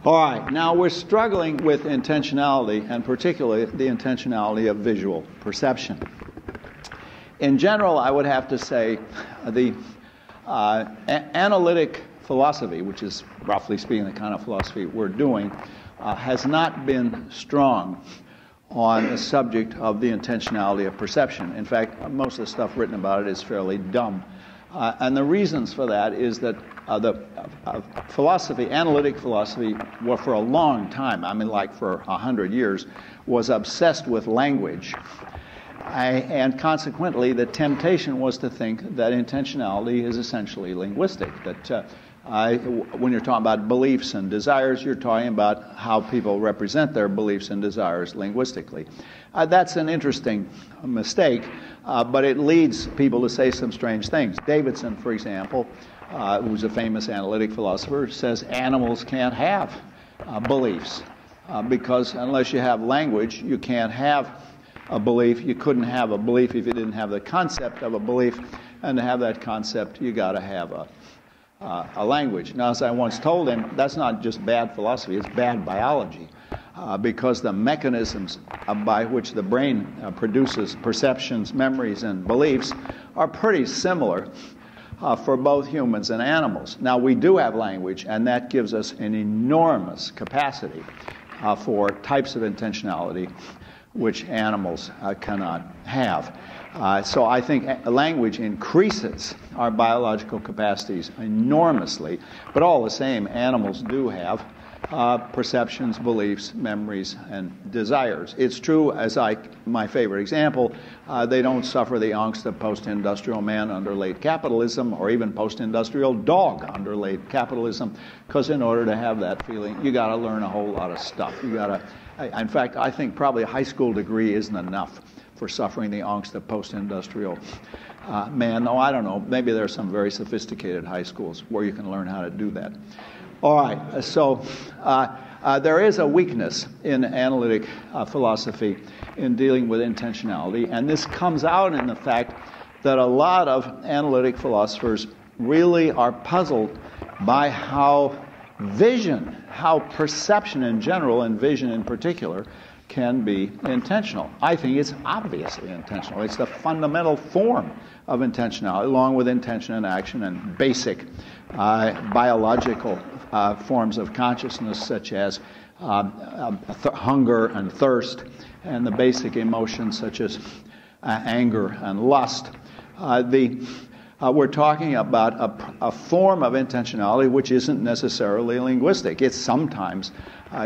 All right, now we're struggling with intentionality, and particularly the intentionality of visual perception. In general, I would have to say the analytic philosophy, which is roughly speaking the kind of philosophy we're doing, has not been strong on the subject of the intentionality of perception. In fact, most of the stuff written about it is fairly dumb. And the reasons for that is that the philosophy, analytic philosophy, well, for a long time, I mean like for 100 years, was obsessed with language. And consequently, the temptation was to think that intentionality is essentially linguistic, that when you're talking about beliefs and desires, you're talking about how people represent their beliefs and desires linguistically. That's an interesting mistake, but it leads people to say some strange things. Davidson, for example, who's a famous analytic philosopher, says animals can't have beliefs because unless you have language, you can't have a belief. You couldn't have a belief if you didn't have the concept of a belief, and to have that concept, you got to have a language. Now, as I once told him, that's not just bad philosophy, it's bad biology, because the mechanisms by which the brain produces perceptions, memories, and beliefs are pretty similar for both humans and animals. Now, we do have language, and that gives us an enormous capacity for types of intentionality which animals cannot have. So I think language increases our biological capacities enormously, but all the same, animals do have perceptions, beliefs, memories, and desires. It's true, as my favorite example, they don't suffer the angst of post-industrial man under late capitalism, or even post-industrial dog under late capitalism, because in order to have that feeling, you got to learn a whole lot of stuff. You got to. In fact, I think probably a high school degree isn't enough for suffering the angst of post-industrial man. No, I don't know. Maybe there are some very sophisticated high schools where you can learn how to do that. All right, so there is a weakness in analytic philosophy in dealing with intentionality, and this comes out in the fact that a lot of analytic philosophers really are puzzled by how vision, how perception in general and vision in particular can be intentional. I think it's obviously intentional. It's the fundamental form of intentionality, along with intention and action and basic biological forms of consciousness such as hunger and thirst, and the basic emotions such as anger and lust. We're talking about a form of intentionality which isn't necessarily linguistic. It's sometimes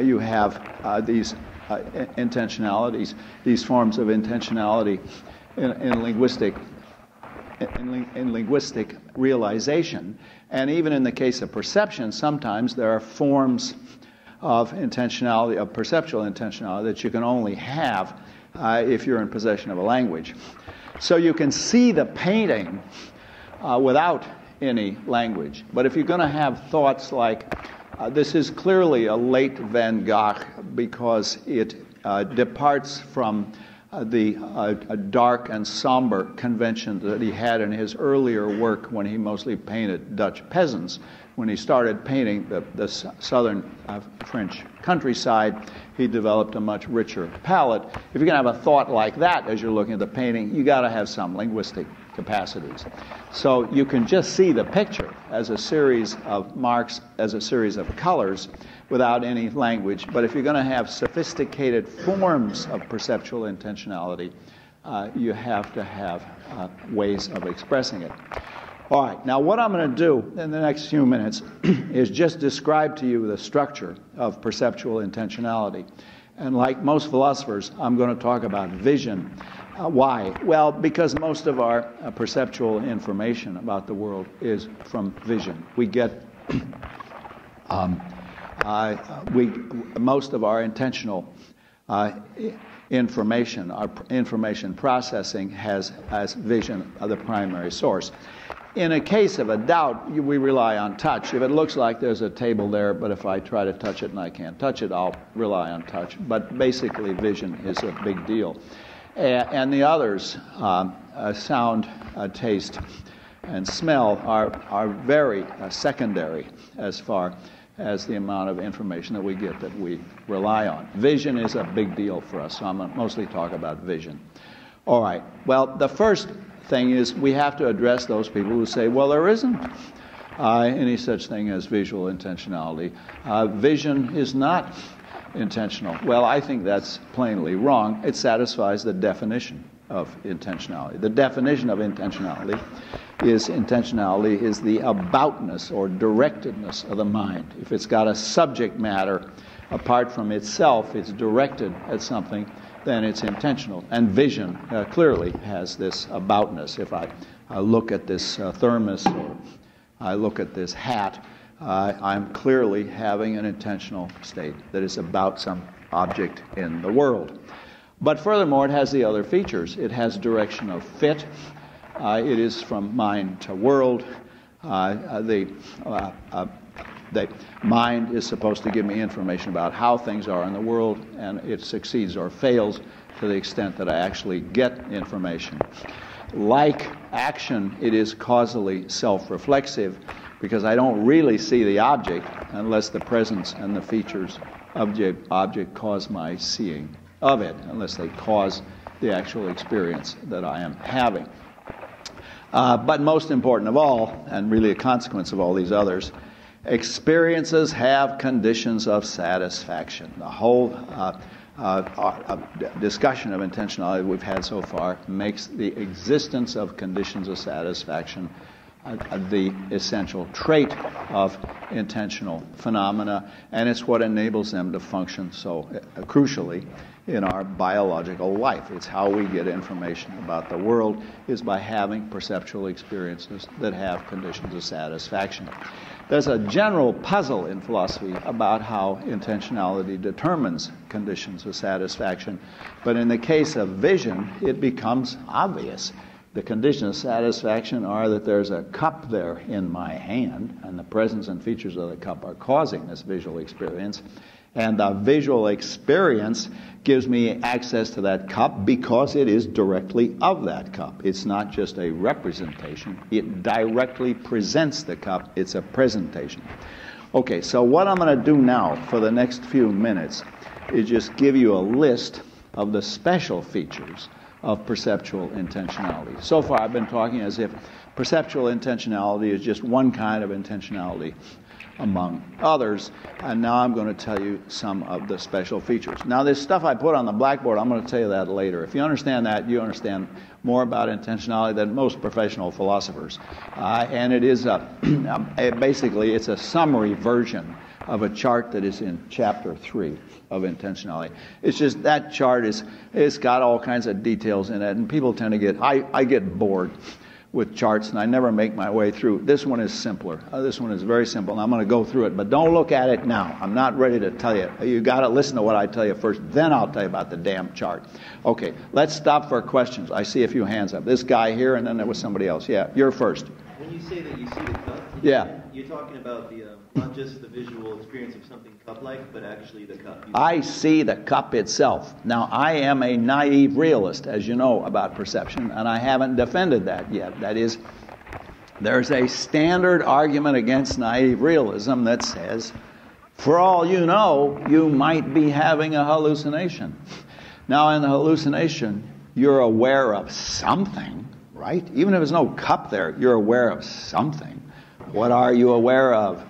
you have these intentionalities, these forms of intentionality in linguistic realization. And even in the case of perception, sometimes there are forms of intentionality, of perceptual intentionality, that you can only have if you're in possession of a language. So you can see the painting without any language. But if you're going to have thoughts like, this is clearly a late Van Gogh because it departs from the dark and somber convention that he had in his earlier work when he mostly painted Dutch peasants. When he started painting the southern French countryside, he developed a much richer palette. If you're going to have a thought like that as you're looking at the painting, you got to have some linguistic capacities. So you can just see the picture as a series of marks, as a series of colors, without any language. But if you're going to have sophisticated forms of perceptual intentionality, you have to have ways of expressing it. All right, now what I'm going to do in the next few minutes is just describe to you the structure of perceptual intentionality. And like most philosophers, I'm going to talk about vision. Why? Well, because most of our perceptual information about the world is from vision. We get most of our intentional information, our information processing has vision as the primary source. In a case of a doubt, we rely on touch. If it looks like there's a table there, but if I try to touch it and I can't touch it, I'll rely on touch. But basically, vision is a big deal. And the others, sound, taste, and smell are very secondary as far as the amount of information that we get that we rely on. Vision is a big deal for us, so I'm going to mostly talk about vision. All right. Well, the first thing is we have to address those people who say, well, there isn't any such thing as visual intentionality. Vision is not intentional. Well, I think that's plainly wrong. It satisfies the definition of intentionality. The definition of intentionality is the aboutness or directedness of the mind. If it's got a subject matter apart from itself, it's directed at something, then it's intentional. And vision clearly has this aboutness. If I look at this thermos or I look at this hat, I'm clearly having an intentional state that is about some object in the world. But furthermore, it has the other features. It has direction of fit. It is from mind to world. The mind is supposed to give me information about how things are in the world, and it succeeds or fails to the extent that I actually get information. Like action, it is causally self-reflexive, because I don't really see the object unless the presence and the features of the object cause my seeing of it, unless they cause the actual experience that I am having. But most important of all, and really a consequence of all these others, experiences have conditions of satisfaction. The whole discussion of intentionality we've had so far makes the existence of conditions of satisfaction the essential trait of intentional phenomena, and it's what enables them to function so crucially in our biological life. It's how we get information about the world, is by having perceptual experiences that have conditions of satisfaction. There's a general puzzle in philosophy about how intentionality determines conditions of satisfaction, but in the case of vision, it becomes obvious. The conditions of satisfaction are that there's a cup there in my hand, and the presence and features of the cup are causing this visual experience. And the visual experience gives me access to that cup because it is directly of that cup. It's not just a representation. It directly presents the cup. It's a presentation. Okay, so what I'm going to do now for the next few minutes is just give you a list of the special features of perceptual intentionality. So far I've been talking as if perceptual intentionality is just one kind of intentionality among others, and now I'm going to tell you some of the special features. Now this stuff I put on the blackboard, I'm going to tell you that later. If you understand that, you understand more about intentionality than most professional philosophers. And it is basically it's a summary version of a chart that is in chapter 3 of intentionality. It's just that chart it's got all kinds of details in it, and people tend to get I get bored with charts, and I never make my way through. This one is simpler. This one is very simple, and I'm going to go through it, but don't look at it now. I'm not ready to tell you. You got to listen to what I tell you first, then I'll tell you about the damn chart. Okay, let's stop for questions. I see a few hands up. This guy here, and then there was somebody else. Yeah, you're first. When you say that you see the cup, you're talking about the not just the visual experience of something cup-like, but actually the cup. I see the cup itself. Now, I am a naive realist, as you know, about perception, and I haven't defended that yet. That is, there's a standard argument against naive realism that says, for all you know, you might be having a hallucination. Now, in the hallucination, you're aware of something, right? Even if there's no cup there, you're aware of something. What are you aware of?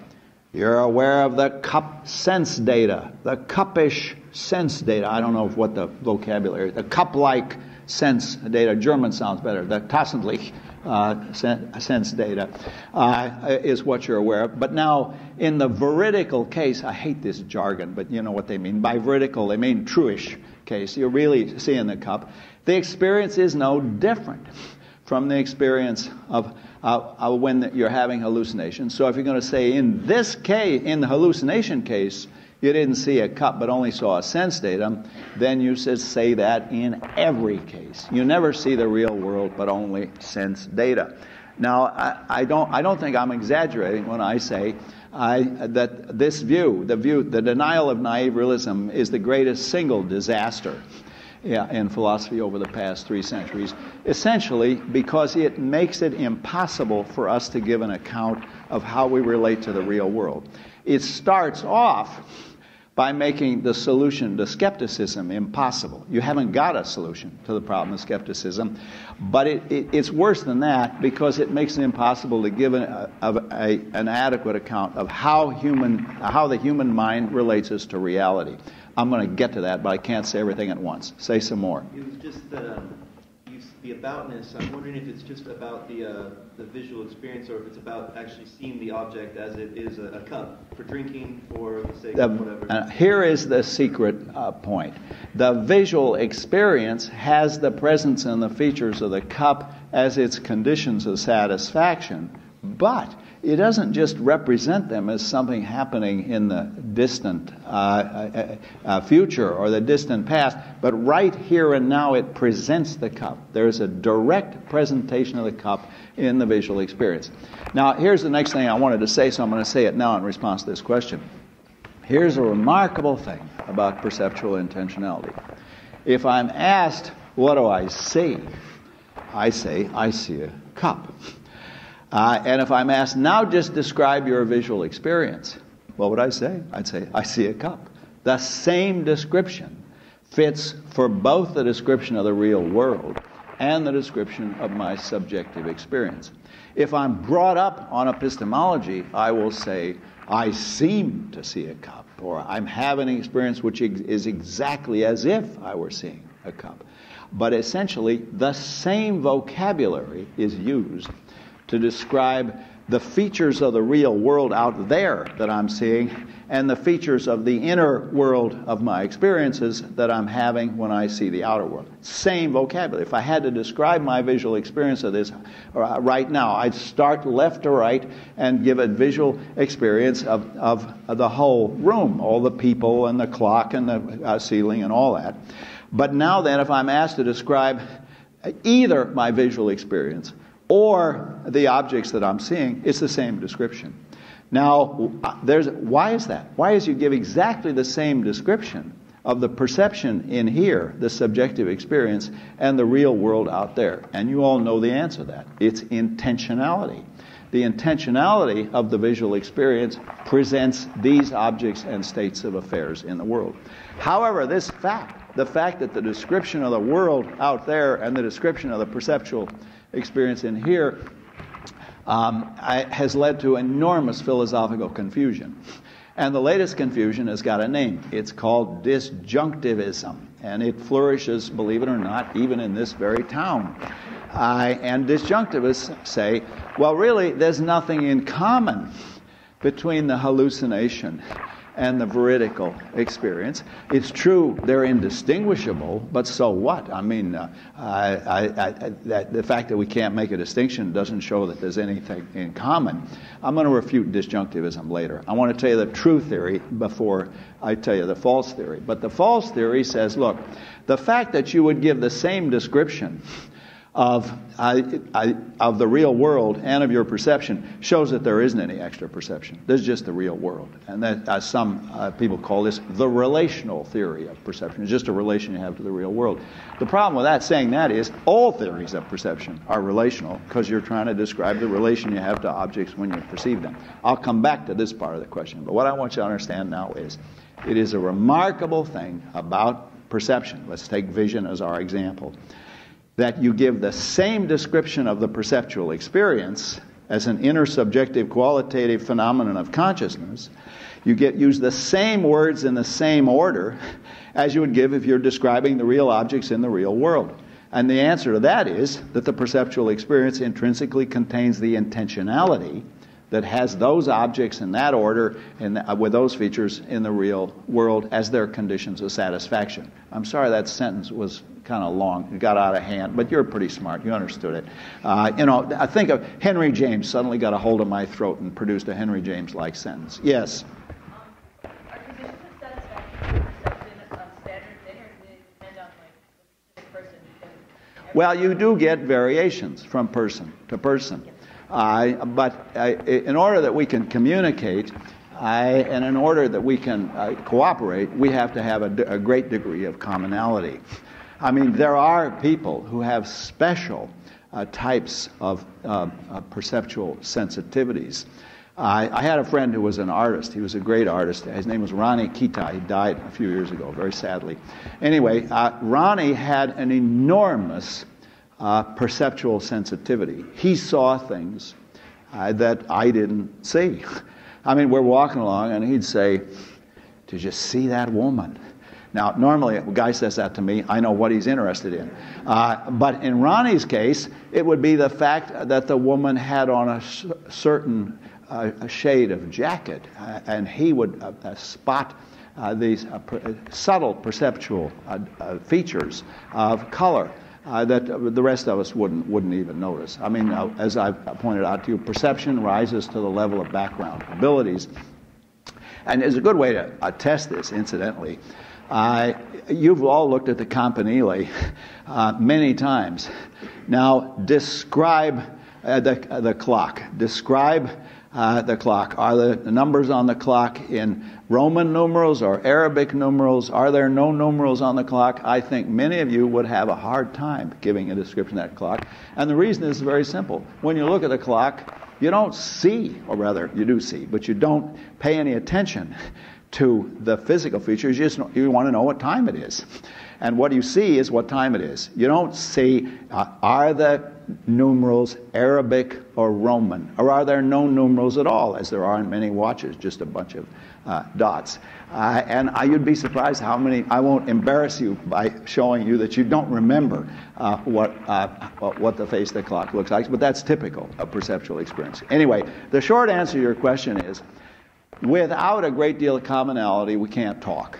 You're aware of the cup sense data, the cuppish sense data. I don't know what the vocabulary is. The cup-like sense data. German sounds better. The tassendlich sense data is what you're aware of. But now, in the veridical case, I hate this jargon, but you know what they mean. By veridical, they mean truish case. You're really seeing the cup. The experience is no different from the experience of when you're having hallucinations. So if you're going to say in this case, in the hallucination case, you didn't see a cup but only saw a sense datum, then you should say that in every case. You never see the real world but only sense data. Now, I don't think I'm exaggerating when I say that this view, the denial of naive realism, is the greatest single disaster in philosophy over the past 3 centuries, essentially because it makes it impossible for us to give an account of how we relate to the real world. It starts off by making the solution to skepticism impossible. You haven't got a solution to the problem of skepticism, but it's worse than that because it makes it impossible to give an adequate account of how the human mind relates us to reality. I'm going to get to that, but I can't say everything at once. Say some more. It was just that the aboutness, I'm wondering if it's just about the visual experience or if it's about actually seeing the object as it is a cup for drinking, for the sake of whatever. Here is the secret point. The visual experience has the presence and the features of the cup as its conditions of satisfaction, but it doesn't just represent them as something happening in the distant future or the distant past, but right here and now it presents the cup. There's a direct presentation of the cup in the visual experience. Now, here's the next thing I wanted to say, so I'm going to say it now in response to this question. Here's a remarkable thing about perceptual intentionality. If I'm asked, what do I see? I say, I see a cup. And if I'm asked, now just describe your visual experience, what would I say? I'd say, I see a cup. The same description fits for both the description of the real world and the description of my subjective experience. If I'm brought up on epistemology, I will say, I seem to see a cup, or I'm having an experience which is exactly as if I were seeing a cup. But essentially, the same vocabulary is used to describe the features of the real world out there that I'm seeing and the features of the inner world of my experiences that I'm having when I see the outer world. Same vocabulary. If I had to describe my visual experience of this right now, I'd start left to right and give a visual experience of the whole room, all the people and the clock and the ceiling and all that. But now then, if I'm asked to describe either my visual experience or the objects that I'm seeing, it's the same description. Now, why is that? Why is you give exactly the same description of the perception in here, the subjective experience, and the real world out there? And you all know the answer to that. It's intentionality. The intentionality of the visual experience presents these objects and states of affairs in the world. However, this fact, the fact that the description of the world out there and the description of the perceptual experience in here has led to enormous philosophical confusion. And the latest confusion has got a name. It's called disjunctivism. And it flourishes, believe it or not, even in this very town. And disjunctivists say, well, really, there's nothing in common between the hallucination and the veridical experience. It's true they're indistinguishable, but so what? I mean, the fact that we can't make a distinction doesn't show that there's anything in common. I'm going to refute disjunctivism later. I want to tell you the true theory before I tell you the false theory. But the false theory says, look, the fact that you would give the same description of the real world and of your perception shows that there isn't any extra perception. There's just the real world. And that some people call this the relational theory of perception. It's just a relation you have to the real world. The problem with that, saying that, is all theories of perception are relational because you're trying to describe the relation you have to objects when you perceive them. I'll come back to this part of the question. But what I want you to understand now is it is a remarkable thing about perception. Let's take vision as our example. That you give the same description of the perceptual experience as an intersubjective qualitative phenomenon of consciousness. You use the same words in the same order as you would give if you're describing the real objects in the real world. And the answer to that is that the perceptual experience intrinsically contains the intentionality that has those objects in that order and with those features in the real world as their conditions of satisfaction. I'm sorry that sentence was kind of long. It got out of hand, but you're pretty smart. You understood it. I think of Henry James suddenly got a hold of my throat and produced a Henry James-like sentence. Yes? Are conditions of satisfaction perception a standard thing, or does it depend on the specific person? Well, you do get variations from person to person. But in order that we can communicate and in order that we can cooperate, we have to have a great degree of commonality. I mean, there are people who have special types of perceptual sensitivities. I had a friend who was an artist. He was a great artist. His name was Ronnie Kita. He died a few years ago, very sadly. Anyway, Ronnie had an enormous perceptual sensitivity. He saw things that I didn't see. I mean, we're walking along and he'd say, "Did you see that woman?" Now, normally, a guy says that to me, I know what he's interested in. But in Ronnie's case, it would be the fact that the woman had on a certain shade of jacket, and he would spot these subtle perceptual features of color that the rest of us wouldn't even notice. I mean, as I pointed out to you, perception rises to the level of background abilities. And there's a good way to test this, incidentally. You've all looked at the campanile many times. Now, describe the clock. Describe the clock. Are the numbers on the clock in Roman numerals or Arabic numerals? Are there no numerals on the clock? I think many of you would have a hard time giving a description of that clock. And the reason is very simple. When you look at the clock, you don't see, or rather, you do see, but you don't pay any attention to the physical features. You want to know what time it is. And what you see is what time it is. You don't see, are the numerals Arabic or Roman? Or are there no numerals at all, as there are in many watches, just a bunch of dots? And you'd be surprised how many. I won't embarrass you by showing you that you don't remember what the face of the clock looks like, but that's typical of perceptual experience. Anyway, the short answer to your question is, without a great deal of commonality, we can't talk.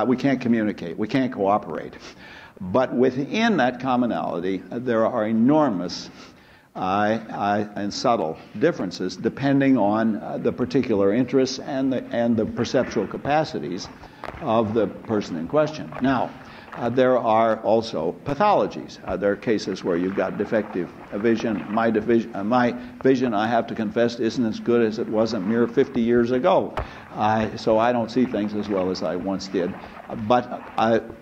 We can't communicate. We can't cooperate. But within that commonality, there are enormous and subtle differences depending on the particular interests and the perceptual capacities of the person in question. Now, there are also pathologies. There are cases where you've got defective vision. My vision, I have to confess, isn't as good as it was a mere 50 years ago. So I don't see things as well as I once did. But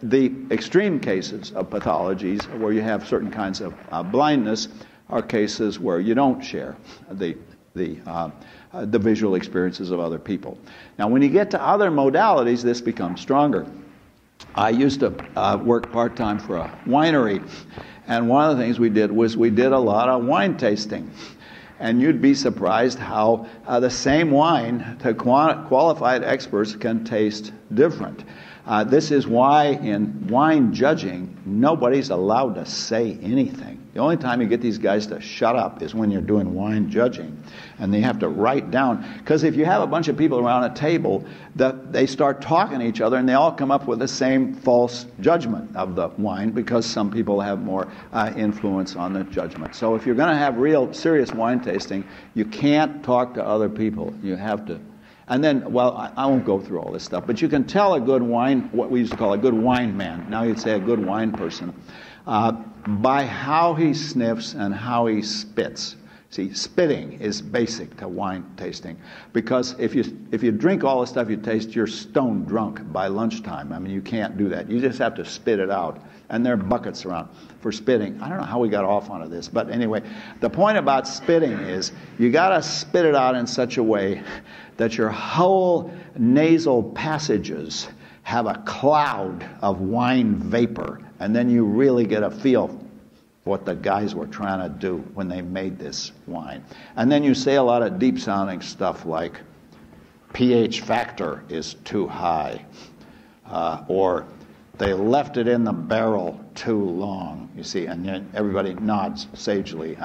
the extreme cases of pathologies where you have certain kinds of blindness are cases where you don't share the visual experiences of other people. Now, when you get to other modalities, this becomes stronger. I used to work part-time for a winery, and one of the things we did was we did a lot of wine tasting. And you'd be surprised how the same wine to qualified experts can taste different. This is why in wine judging, nobody's allowed to say anything. The only time you get these guys to shut up is when you're doing wine judging. And they have to write down. Because if you have a bunch of people around a table, they start talking to each other and they all come up with the same false judgment of the wine because some people have more influence on the judgment. So if you're going to have real serious wine tasting, you can't talk to other people. You have to. And then, well, I won't go through all this stuff, but you can tell a good wine, what we used to call a good wine man, now you'd say a good wine person, by how he sniffs and how he spits. See, spitting is basic to wine tasting, because if you drink all the stuff you taste, you're stone drunk by lunchtime. I mean, you can't do that. You just have to spit it out. And there are buckets around for spitting. I don't know how we got off onto this, but anyway, the point about spitting is you got to spit it out in such a way that your whole nasal passages have a cloud of wine vapor, and then you really get a feel what the guys were trying to do when they made this wine. And then you say a lot of deep-sounding stuff like, pH factor is too high, or they left it in the barrel too long, you see, and then everybody nods sagely,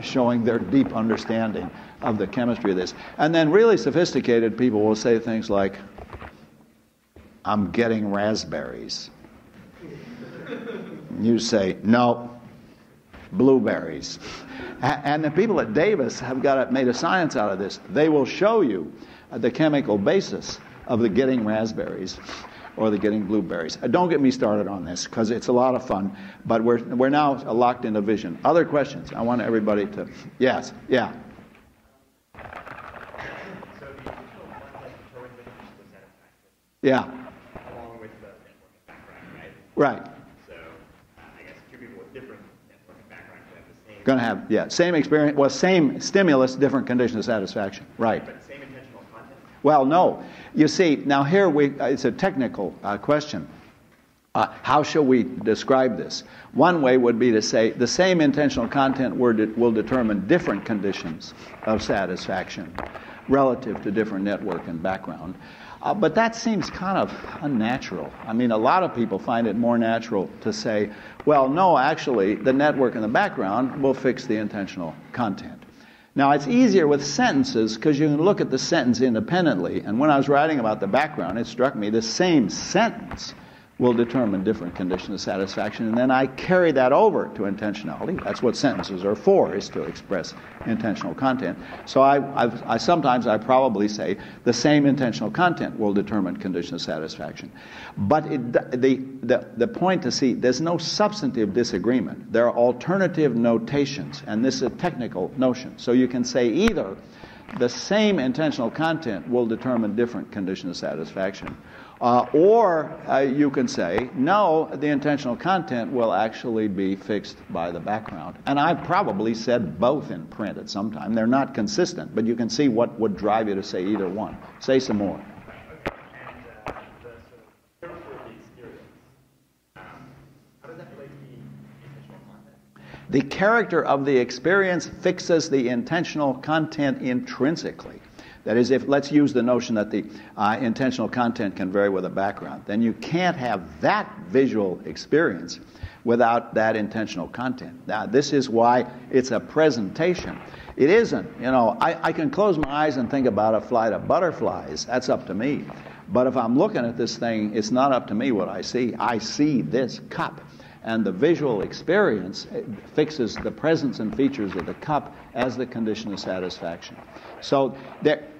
showing their deep understanding of the chemistry of this. And then really sophisticated people will say things like, I'm getting raspberries. You say, no, blueberries. And the people at Davis have made a science out of this. They will show you the chemical basis of the getting raspberries or the getting blueberries. Don't get me started on this because it's a lot of fun, but we're now locked into vision. Other questions? I want everybody to... Yes, yeah. So the additional one plus determined vision was that a factor? Yeah. Along with the network Right. So I guess two people with different network and background could have the same. Going to have, yeah, same experience, well, same stimulus, different condition of satisfaction. Right. But same intentional content? Well, no. You see, now here it's a technical question. How shall we describe this? One way would be to say the same intentional content will determine different conditions of satisfaction relative to different network and background. But that seems kind of unnatural. I mean, a lot of people find it more natural to say, well, no, actually, the network and the background will fix the intentional content. Now, it's easier with sentences because you can look at the sentence independently. And when I was writing about the background, it struck me the same sentence will determine different conditions of satisfaction, and then I carry that over to intentionality. That's what sentences are for, is to express intentional content. So I sometimes probably say the same intentional content will determine conditions of satisfaction. But the point to see, there's no substantive disagreement. There are alternative notations, and this is a technical notion. So you can say either the same intentional content will determine different conditions of satisfaction, or you can say, no, the intentional content will actually be fixed by the background. And I've probably said both in print at some time. They're not consistent, but you can see what would drive you to say either one. Say some more. Okay. And the sort of character of the experience, how does that relate to the intentional content? The character of the experience fixes the intentional content intrinsically. That is, if let's use the notion that the intentional content can vary with a background, then you can't have that visual experience without that intentional content. Now, this is why it's a presentation. It isn't, I can close my eyes and think about a flight of butterflies. That's up to me. But if I'm looking at this thing, it's not up to me what I see. I see this cup. And the visual experience fixes the presence and features of the cup as the condition of satisfaction. So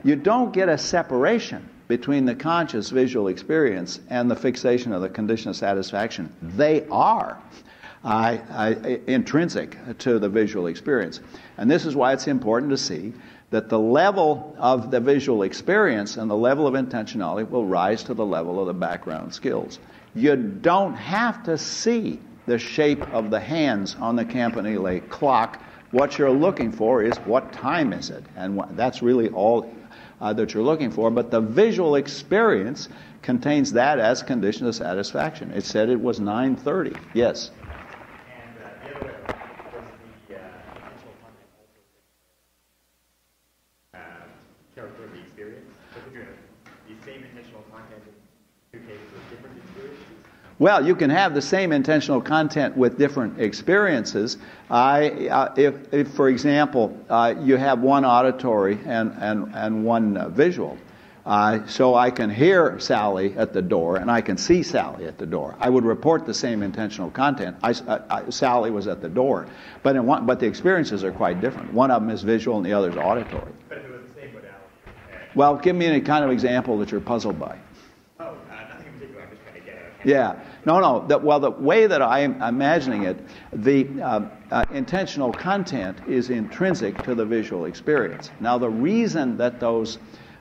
you don't get a separation between the conscious visual experience and the fixation of the condition of satisfaction. They are intrinsic to the visual experience. And this is why it's important to see that the level of the visual experience and the level of intentionality will rise to the level of the background skills. You don't have to see the shape of the hands on the Campanile clock. What you're looking for is what time is it, and that's really all that you're looking for. But the visual experience contains that as condition of satisfaction. It said it was 9:30. Yes. And the other way, was the intentional content also character of the experience? So if you're the same intentional content in two cases with different experiences? Well, you can have the same intentional content with different experiences. If, for example, you have one auditory and one visual, so I can hear Sally at the door and I can see Sally at the door, I would report the same intentional content. Sally was at the door, but the experiences are quite different. One of them is visual and the other is auditory. But if it was the same modality. Well, give me any kind of example that you're puzzled by. Nothing in particular. I'm just trying to get at. Yeah. No. The way that I'm imagining it, the intentional content is intrinsic to the visual experience. Now, the reason that those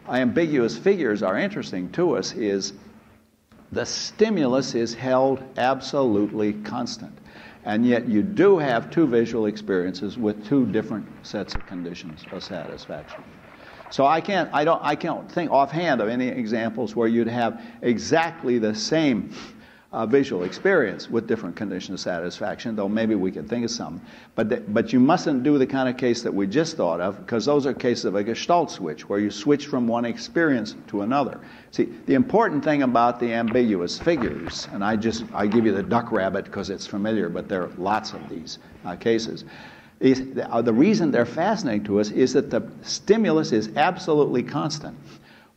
ambiguous figures are interesting to us is the stimulus is held absolutely constant. And yet you do have two visual experiences with two different sets of conditions of satisfaction. So I can't think offhand of any examples where you'd have exactly the same visual experience with different conditions of satisfaction, though maybe we could think of some. But you mustn't do the kind of case that we just thought of, because those are cases of a Gestalt switch, where you switch from one experience to another. See, the important thing about the ambiguous figures, and I give you the duck rabbit because it's familiar, but there are lots of these cases, the reason they're fascinating to us is that the stimulus is absolutely constant.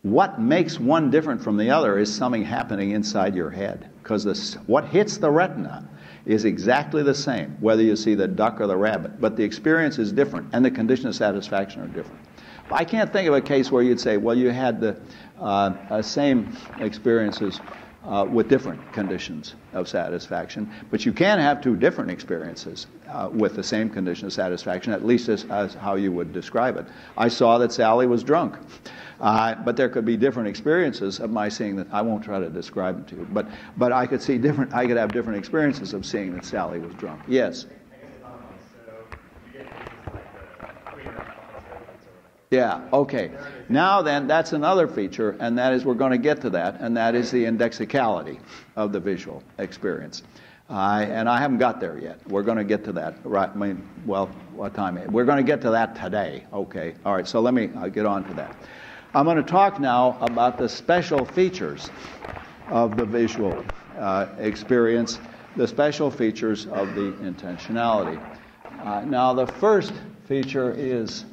What makes one different from the other is something happening inside your head, because what hits the retina is exactly the same, whether you see the duck or the rabbit, but the experience is different and the conditions of satisfaction are different. I can't think of a case where you'd say, well, you had the same experiences with different conditions of satisfaction, but you can have two different experiences with the same condition of satisfaction, at least as how you would describe it. I saw that Sally was drunk. But there could be different experiences of my seeing that. I won't try to describe them to you, but I could see different. I could have different experiences of seeing that Sally was drunk. Yes. Yeah, okay. Now then, that's another feature, and that is, we're going to get to that, and that is the indexicality of the visual experience. And I haven't got there yet. We're going to get to that. Right? I mean, well, what time? We're going to get to that today. Okay. All right, so let me get on to that. I'm going to talk now about the special features of the visual experience, the special features of the intentionality. Now, the first feature is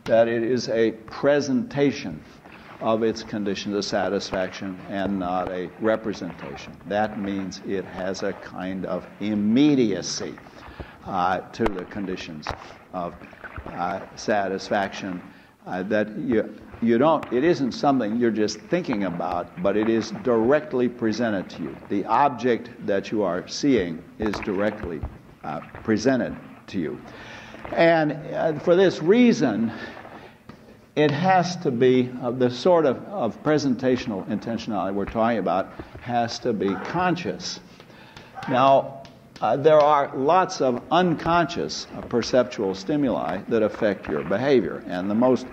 that it is a presentation of its conditions of satisfaction and not a representation. That means it has a kind of immediacy to the conditions of satisfaction that you don't, it isn't something you're just thinking about, but it is directly presented to you. The object that you are seeing is directly presented to you. And for this reason, it has to be the sort of presentational intentionality we're talking about has to be conscious. Now, there are lots of unconscious perceptual stimuli that affect your behavior. And the most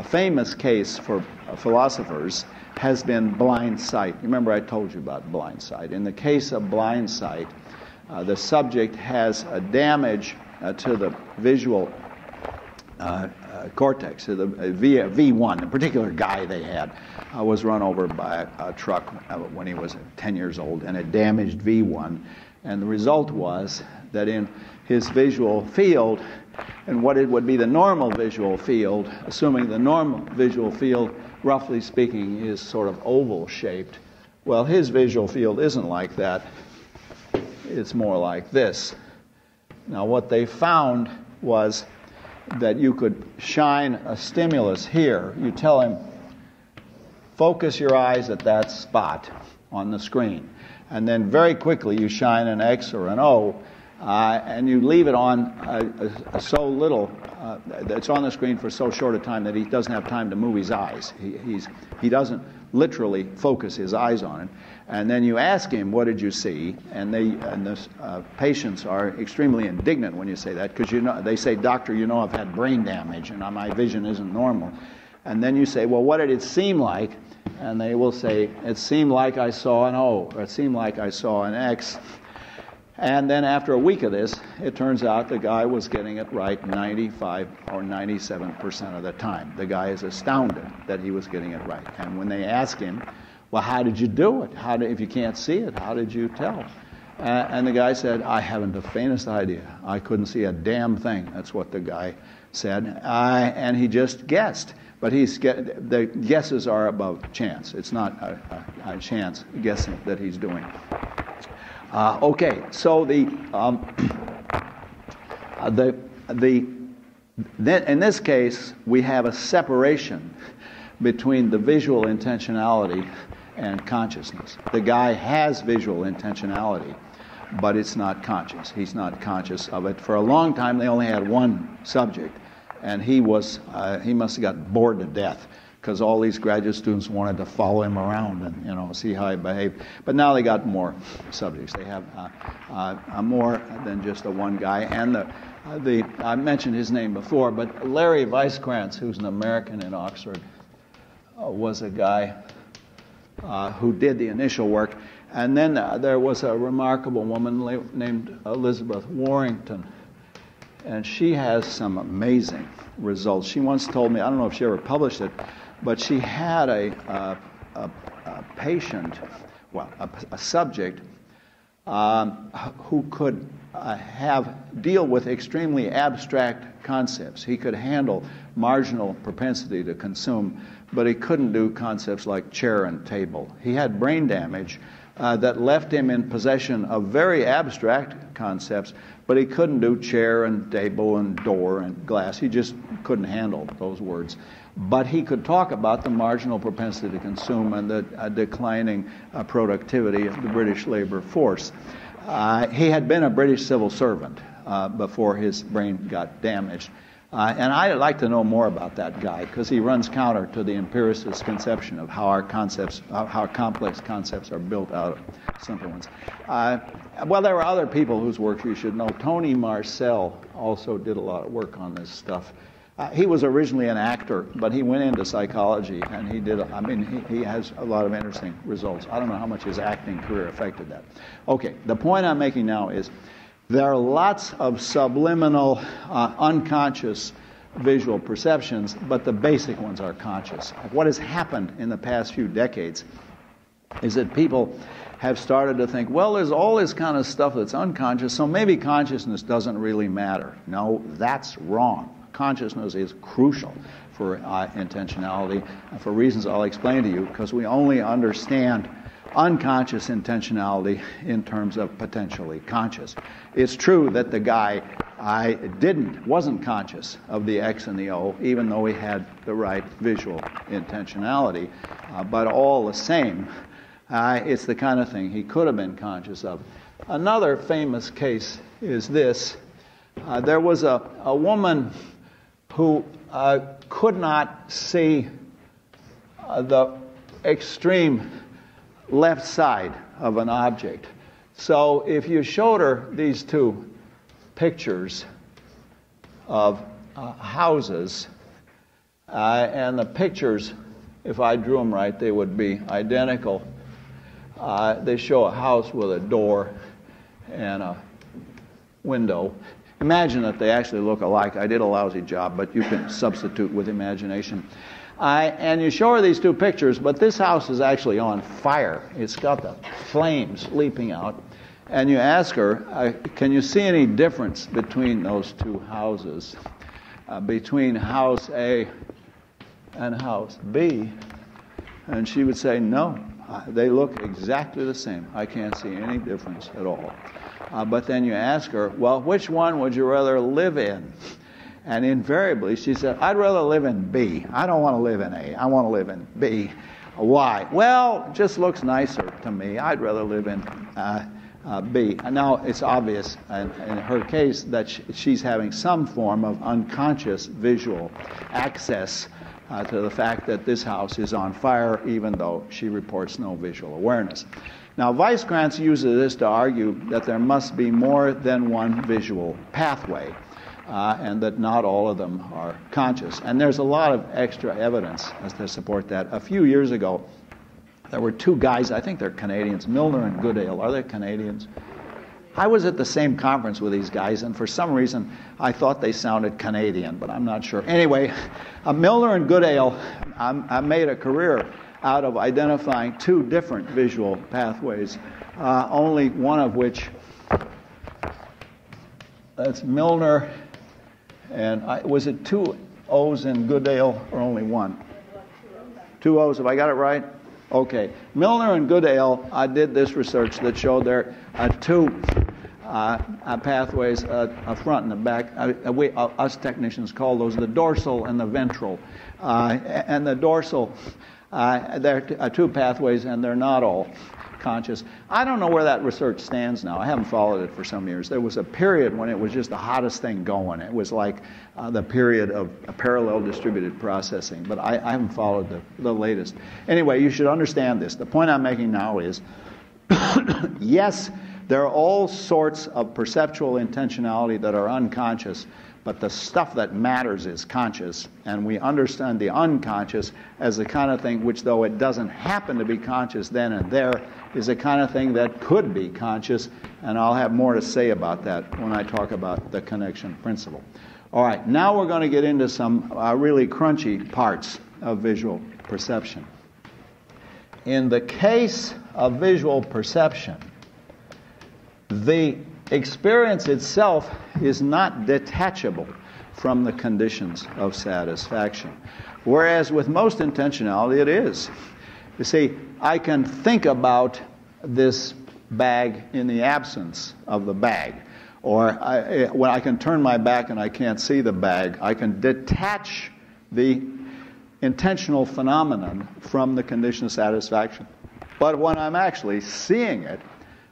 famous case for philosophers has been blind sight. Remember I told you about blind sight. In the case of blind sight, the subject has a damage to the visual cortex, the V1. A particular guy they had was run over by a truck when he was 10 years old, and it damaged V1. And the result was that in his visual field, and what it would be the normal visual field, assuming the normal visual field, roughly speaking, is sort of oval-shaped, well, his visual field isn't like that. It's more like this. Now, what they found was that you could shine a stimulus here. You tell him, focus your eyes at that spot on the screen. And then very quickly you shine an X or an O, and you leave it on so little, it's on the screen for so short a time that he doesn't have time to move his eyes. He doesn't literally focus his eyes on it. And then you ask him, what did you see? And the patients are extremely indignant when you say that, because they say, doctor, I've had brain damage and my vision isn't normal. And then you say, well, what did it seem like? And they will say, it seemed like I saw an O, or it seemed like I saw an X. And then after a week of this, it turns out the guy was getting it right 95 or 97% of the time. The guy is astounded that he was getting it right. And when they ask him, well, how did you do it? If you can't see it, how did you tell? And the guy said, I haven't the faintest idea. I couldn't see a damn thing. That's what the guy said. And he just guessed. But the guesses are above chance. It's not a chance guessing that he's doing. Okay, so in this case, we have a separation between the visual intentionality and consciousness. The guy has visual intentionality, but it's not conscious. He's not conscious of it. For a long time, they only had one subject, and he must have got bored to death because all these graduate students wanted to follow him around and see how he behaved. But now they got more subjects. They have more than just the one guy. And I mentioned his name before, but Larry Weiskrantz, who's an American in Oxford, was a guy who did the initial work. And then there was a remarkable woman named Elizabeth Warrington, and she has some amazing results. She once told me, I don't know if she ever published it, but she had a patient, a subject who could deal with extremely abstract concepts. He could handle marginal propensity to consume, but he couldn't do concepts like chair and table. He had brain damage that left him in possession of very abstract concepts, but he couldn't do chair and table and door and glass. He just couldn't handle those words. But he could talk about the marginal propensity to consume and the declining productivity of the British labor force. He had been a British civil servant before his brain got damaged. And I'd like to know more about that guy because he runs counter to the empiricist conception of how our concepts, how complex concepts are built out of simple ones. Well, there were other people whose work you should know. Tony Marcel also did a lot of work on this stuff. He was originally an actor, but he went into psychology, and he did. He has a lot of interesting results. I don't know how much his acting career affected that. Okay, the point I'm making now is there are lots of subliminal, unconscious visual perceptions, but the basic ones are conscious. What has happened in the past few decades is that people have started to think, well, there's all this kind of stuff that's unconscious, so maybe consciousness doesn't really matter. No, that's wrong. Consciousness is crucial for intentionality, and for reasons I'll explain to you, because we only understand unconscious intentionality in terms of potentially conscious. It's true that the guy wasn't conscious of the X and the O, even though he had the right visual intentionality, but all the same, it's the kind of thing he could have been conscious of. Another famous case is this. There was a woman who could not see the extreme left side of an object. So if you showed her these two pictures of houses, and the pictures, if I drew them right, they would be identical. They show a house with a door and a window. Imagine that they actually look alike. I did a lousy job, but you can substitute with imagination. And you show her these two pictures, but this house is actually on fire. It's got the flames leaping out. And you ask her, can you see any difference between those two houses? Between house A and house B? And she would say, no, they look exactly the same. I can't see any difference at all. But then you ask her, well, which one would you rather live in? And invariably she said, I'd rather live in B. I don't want to live in A. I want to live in B. Why? Well, it just looks nicer to me. I'd rather live in B. Now, it's obvious in her case that she's having some form of unconscious visual access to the fact that this house is on fire, even though she reports no visual awareness. Now, Weisskranz uses this to argue that there must be more than one visual pathway, and that not all of them are conscious. And there's a lot of extra evidence as to support that. A few years ago, there were two guys, I think they're Canadians, Milner and Goodale. Are they Canadians? I was at the same conference with these guys, and for some reason I thought they sounded Canadian, but I'm not sure. Anyway, Milner and Goodale made a career out of identifying two different visual pathways, only one of which, that's Milner, and was it two O's in Goodale or only one? Two O's, have I got it right? Okay. Milner and Goodale did this research that showed there are two pathways, a front and a back. Us technicians call those the dorsal and the ventral. And the dorsal, there are two pathways, and they're not all conscious. I don't know where that research stands now. I haven't followed it for some years. There was a period when it was just the hottest thing going. It was like the period of parallel distributed processing, but I haven't followed the latest. Anyway, you should understand this. The point I'm making now is, yes, there are all sorts of perceptual intentionality that are unconscious, but the stuff that matters is conscious, and we understand the unconscious as the kind of thing which, though it doesn't happen to be conscious then and there, is the kind of thing that could be conscious, and I'll have more to say about that when I talk about the connection principle. All right, now we're going to get into some really crunchy parts of visual perception. In the case of visual perception, the experience itself is not detachable from the conditions of satisfaction, whereas with most intentionality it is. You see, I can think about this bag in the absence of the bag, or when I can turn my back and I can't see the bag, I can detach the intentional phenomenon from the condition of satisfaction. But when I'm actually seeing it,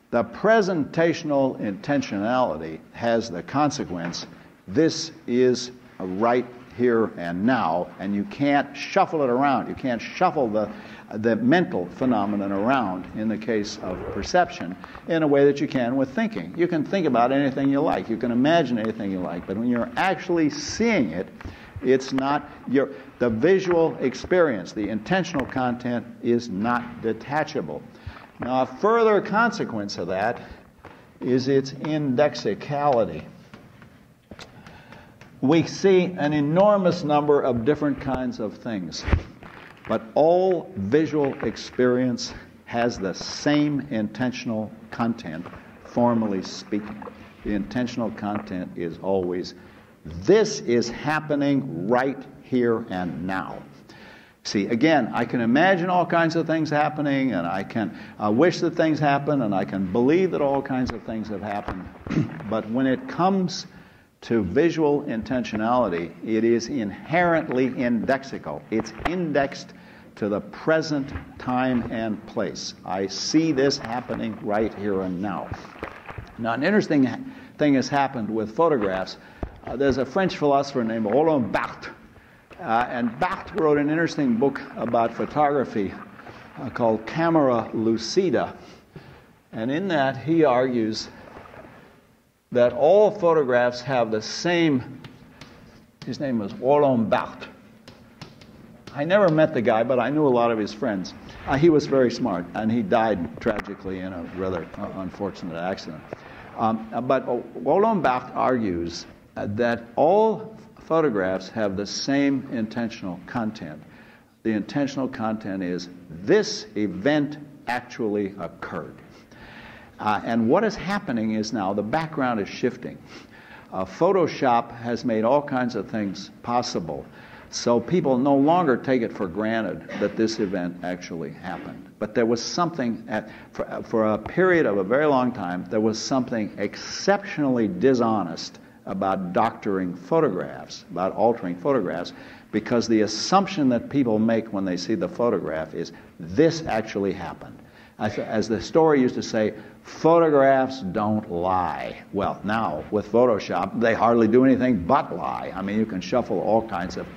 the presentational intentionality has the consequence, this is right here and now, and you can't shuffle it around. You can't shuffle the mental phenomenon around in the case of perception in a way that you can with thinking. You can think about anything you like. You can imagine anything you like. But when you're actually seeing it, it's not the visual experience, the intentional content is not detachable. Now, a further consequence of that is its indexicality. We see an enormous number of different kinds of things, but all visual experience has the same intentional content, formally speaking. The intentional content is always, this is happening right here and now. See, again, I can imagine all kinds of things happening, and I can wish that things happen, and I can believe that all kinds of things have happened. But when it comes to visual intentionality, it is inherently indexical. It's indexed to the present time and place. I see this happening right here and now. Now, an interesting thing has happened with photographs. There's a French philosopher named Roland Barthes, and Barthes wrote an interesting book about photography called Camera Lucida. And in that, he argues that all photographs have the same, his name was Roland Barthes. I never met the guy, but I knew a lot of his friends. He was very smart, and he died tragically in a rather unfortunate accident. But Roland Barthes argues that all photographs have the same intentional content. The intentional content is, this event actually occurred. And what is happening is now the background is shifting. Photoshop has made all kinds of things possible, so people no longer take it for granted that this event actually happened. But there was something, for a period of a very long time, there was something exceptionally dishonest about doctoring photographs, about altering photographs, because the assumption that people make when they see the photograph is, this actually happened. As the story used to say, photographs don't lie. Well, now, with Photoshop, they hardly do anything but lie. I mean, you can shuffle all kinds of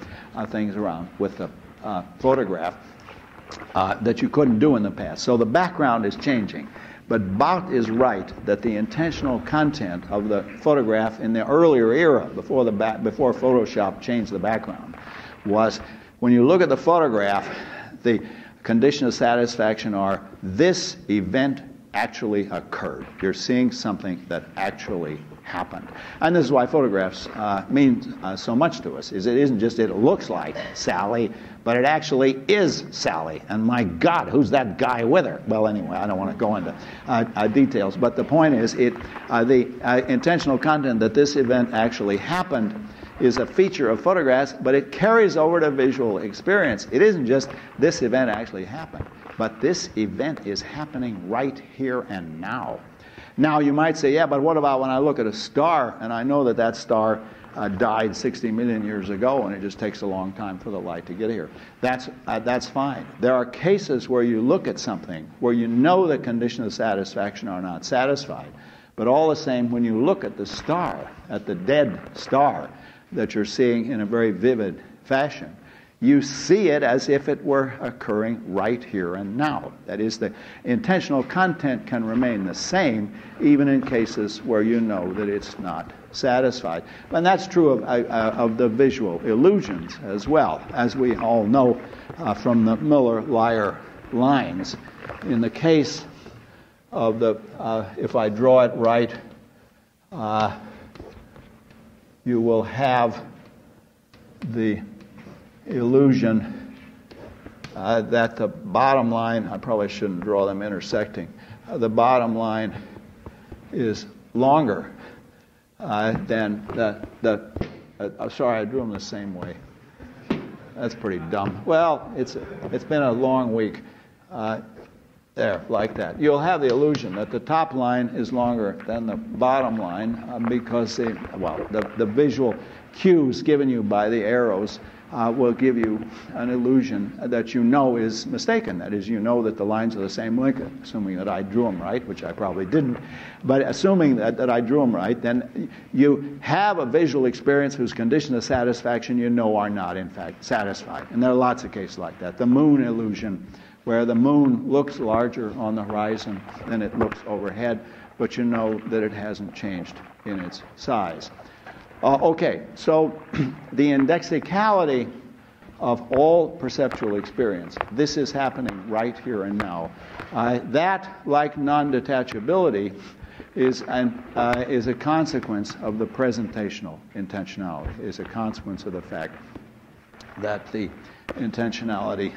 things around with the photograph that you couldn't do in the past. So the background is changing. But Barthes is right that the intentional content of the photograph in the earlier era, before Photoshop changed the background, was when you look at the photograph, the condition of satisfaction are, this event actually occurred. You're seeing something that actually happened. And this is why photographs mean so much to us, is it isn't just it looks like Sally, but it actually is Sally. And my God, who's that guy with her? Well, anyway, I don't want to go into details, but the point is, the intentional content that this event actually happened is a feature of photographs, but it carries over to visual experience. It isn't just this event actually happened, but this event is happening right here and now. Now, you might say, yeah, but what about when I look at a star and I know that that star died 60 million years ago and it just takes a long time for the light to get here? That's fine. There are cases where you look at something where you know the conditions of satisfaction are not satisfied, but all the same, when you look at the star, at the dead star that you're seeing in a very vivid fashion, you see it as if it were occurring right here and now. That is, the intentional content can remain the same even in cases where you know that it's not satisfied. And that's true of the visual illusions as well, as we all know from the Miller-Lyer lines. In the case of the, if I draw it right, you will have the illusion that the bottom line, I probably shouldn't draw them intersecting, the bottom line is longer than sorry, I drew them the same way. That's pretty dumb. Well, it's been a long week. There, like that. You'll have the illusion that the top line is longer than the bottom line because the visual cues given you by the arrows will give you an illusion that you know is mistaken. That is, you know that the lines are the same length, assuming that I drew them right, which I probably didn't. But assuming that I drew them right, then you have a visual experience whose conditions of satisfaction you know are not, in fact, satisfied. And there are lots of cases like that. The moon illusion, where the moon looks larger on the horizon than it looks overhead, but you know that it hasn't changed in its size. Okay, so the indexicality of all perceptual experience, this is happening right here and now. That, like non-detachability, is a consequence of the presentational intentionality, is a consequence of the fact that the intentionality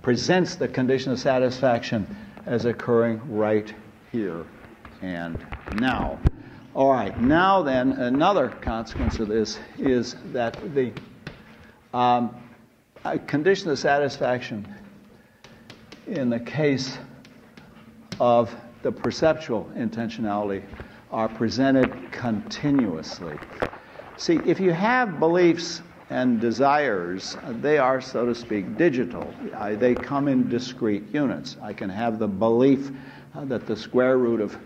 presents the condition of satisfaction as occurring right here and now. All right, now then, another consequence of this is that the condition of satisfaction in the case of the perceptual intentionality are presented continuously. See, if you have beliefs and desires, they are, so to speak, digital. They come in discrete units. I can have the belief that the square root of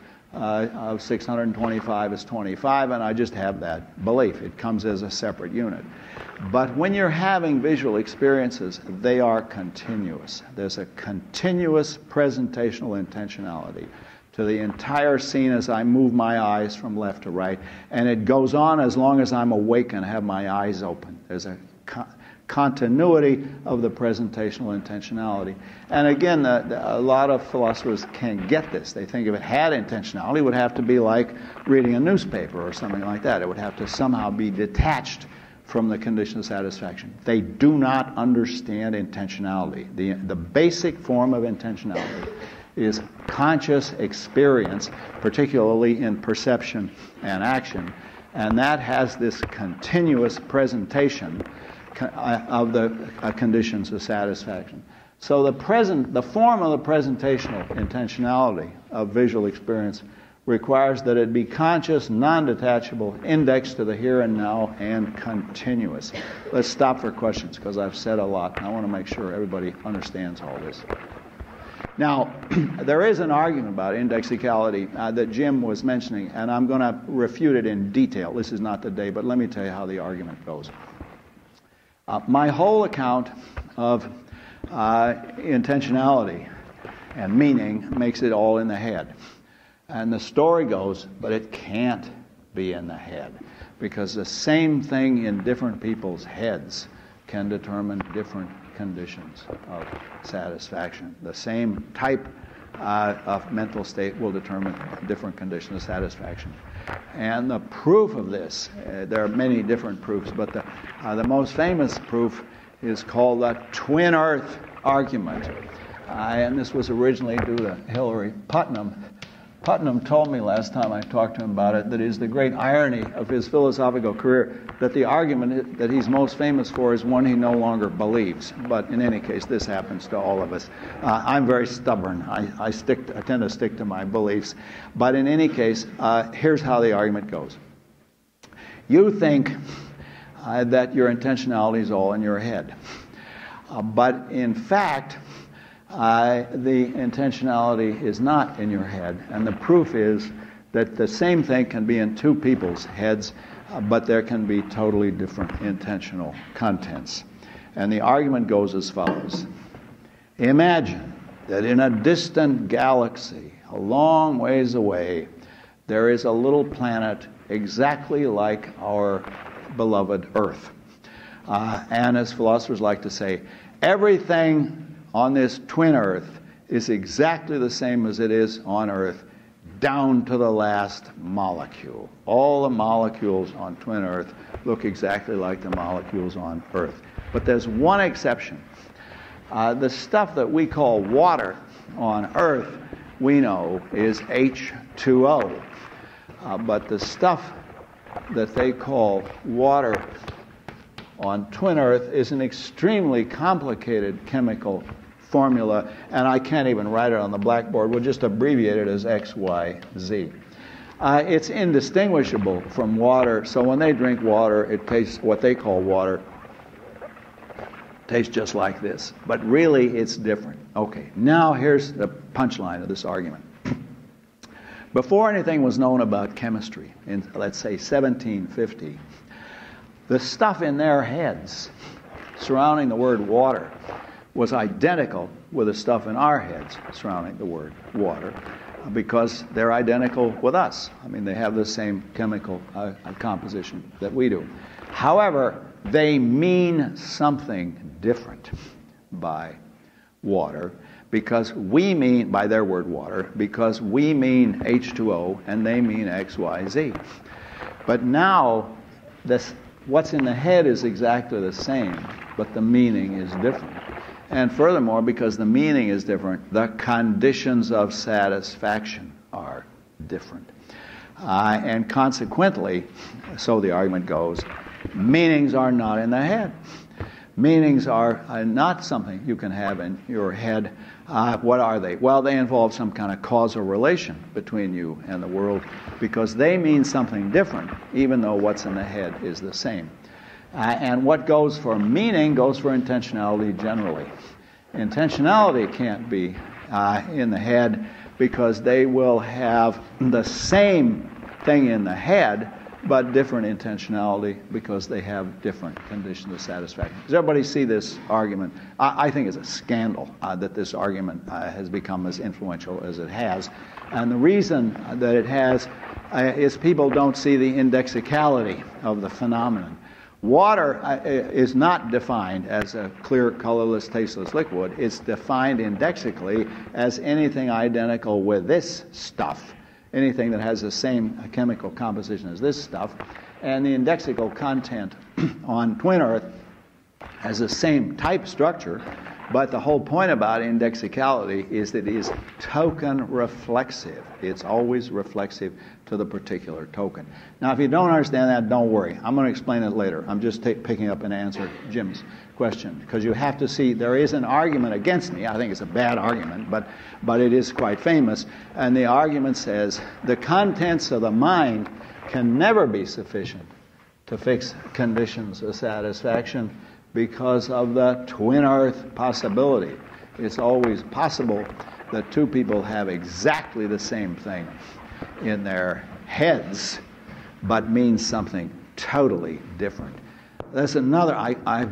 625 is 25, and I just have that belief. It comes as a separate unit. But when you're having visual experiences, they are continuous. There's a continuous presentational intentionality to the entire scene as I move my eyes from left to right, and it goes on as long as I'm awake and have my eyes open. There's a continuity of the presentational intentionality. And again, a lot of philosophers can't get this. They think if it had intentionality, it would have to be like reading a newspaper or something like that. It would have to somehow be detached from the condition of satisfaction. They do not understand intentionality. The basic form of intentionality is conscious experience, particularly in perception and action, and that has this continuous presentation of the conditions of satisfaction. So the form of the presentational intentionality of visual experience requires that it be conscious, non-detachable, indexed to the here and now, and continuous. Let's stop for questions, because I've said a lot, and I want to make sure everybody understands all this. Now, there is an argument about indexicality that Jim was mentioning, and I'm going to refute it in detail. This is not the day, but let me tell you how the argument goes. My whole account of intentionality and meaning makes it all in the head. And the story goes, but it can't be in the head, because the same thing in different people's heads can determine different conditions of satisfaction. The same type of mental state will determine different conditions of satisfaction. And the proof of this, there are many different proofs, but the most famous proof is called the twin earth argument. And this was originally due to Hilary Putnam. Putnam told me last time I talked to him about it that it is the great irony of his philosophical career that the argument that he's most famous for is one he no longer believes. But in any case, this happens to all of us. I'm very stubborn. I tend to stick to my beliefs. But in any case, here's how the argument goes. You think that your intentionality is all in your head. But in fact, the intentionality is not in your head, and the proof is that the same thing can be in two people's heads, but there can be totally different intentional contents. And the argument goes as follows. Imagine that in a distant galaxy, a long ways away, there is a little planet exactly like our beloved Earth. And as philosophers like to say, everything on this twin Earth is exactly the same as it is on Earth, down to the last molecule. All the molecules on twin Earth look exactly like the molecules on Earth. But there's one exception. The stuff that we call water on Earth, we know is H2O. But the stuff that they call water on twin Earth is an extremely complicated chemical formula, and I can't even write it on the blackboard. We'll just abbreviate it as X, Y, Z. It's indistinguishable from water, so when they drink water, it tastes what they call water, Tastes just like this, but really it's different. Okay, now here's the punchline of this argument. Before anything was known about chemistry, in, let's say, 1750, the stuff in their heads surrounding the word water was identical with the stuff in our heads surrounding the word water, because they're identical with us. I mean, they have the same chemical composition that we do. However, they mean something different by water, because we mean, by their word water, because we mean H2O and they mean XYZ. But now, what's in the head is exactly the same, but the meaning is different. And furthermore, because the meaning is different, the conditions of satisfaction are different. And consequently, so the argument goes, meanings are not in the head. Meanings are not something you can have in your head. What are they? Well, they involve some kind of causal relation between you and the world, because they mean something different, even though what's in the head is the same. And what goes for meaning goes for intentionality generally. Intentionality can't be in the head, because they will have the same thing in the head, but different intentionality, because they have different conditions of satisfaction. Does everybody see this argument? I think it's a scandal that this argument has become as influential as it has. And the reason that it has is people don't see the indexicality of the phenomenon. Water is not defined as a clear, colorless, tasteless liquid. It's defined indexically as anything identical with this stuff, anything that has the same chemical composition as this stuff. And the indexical content on twin Earth has the same type structure, but the whole point about indexicality is that it is token reflexive. It's always reflexive to the particular token. Now, if you don't understand that, don't worry. I'm going to explain it later. I'm just picking up and answer Jim's question, because you have to see there is an argument against me. I think it's a bad argument, but it is quite famous. And the argument says the contents of the mind can never be sufficient to fix conditions of satisfaction because of the twin Earth possibility. It's always possible that two people have exactly the same thing in their heads, but means something totally different. That's another,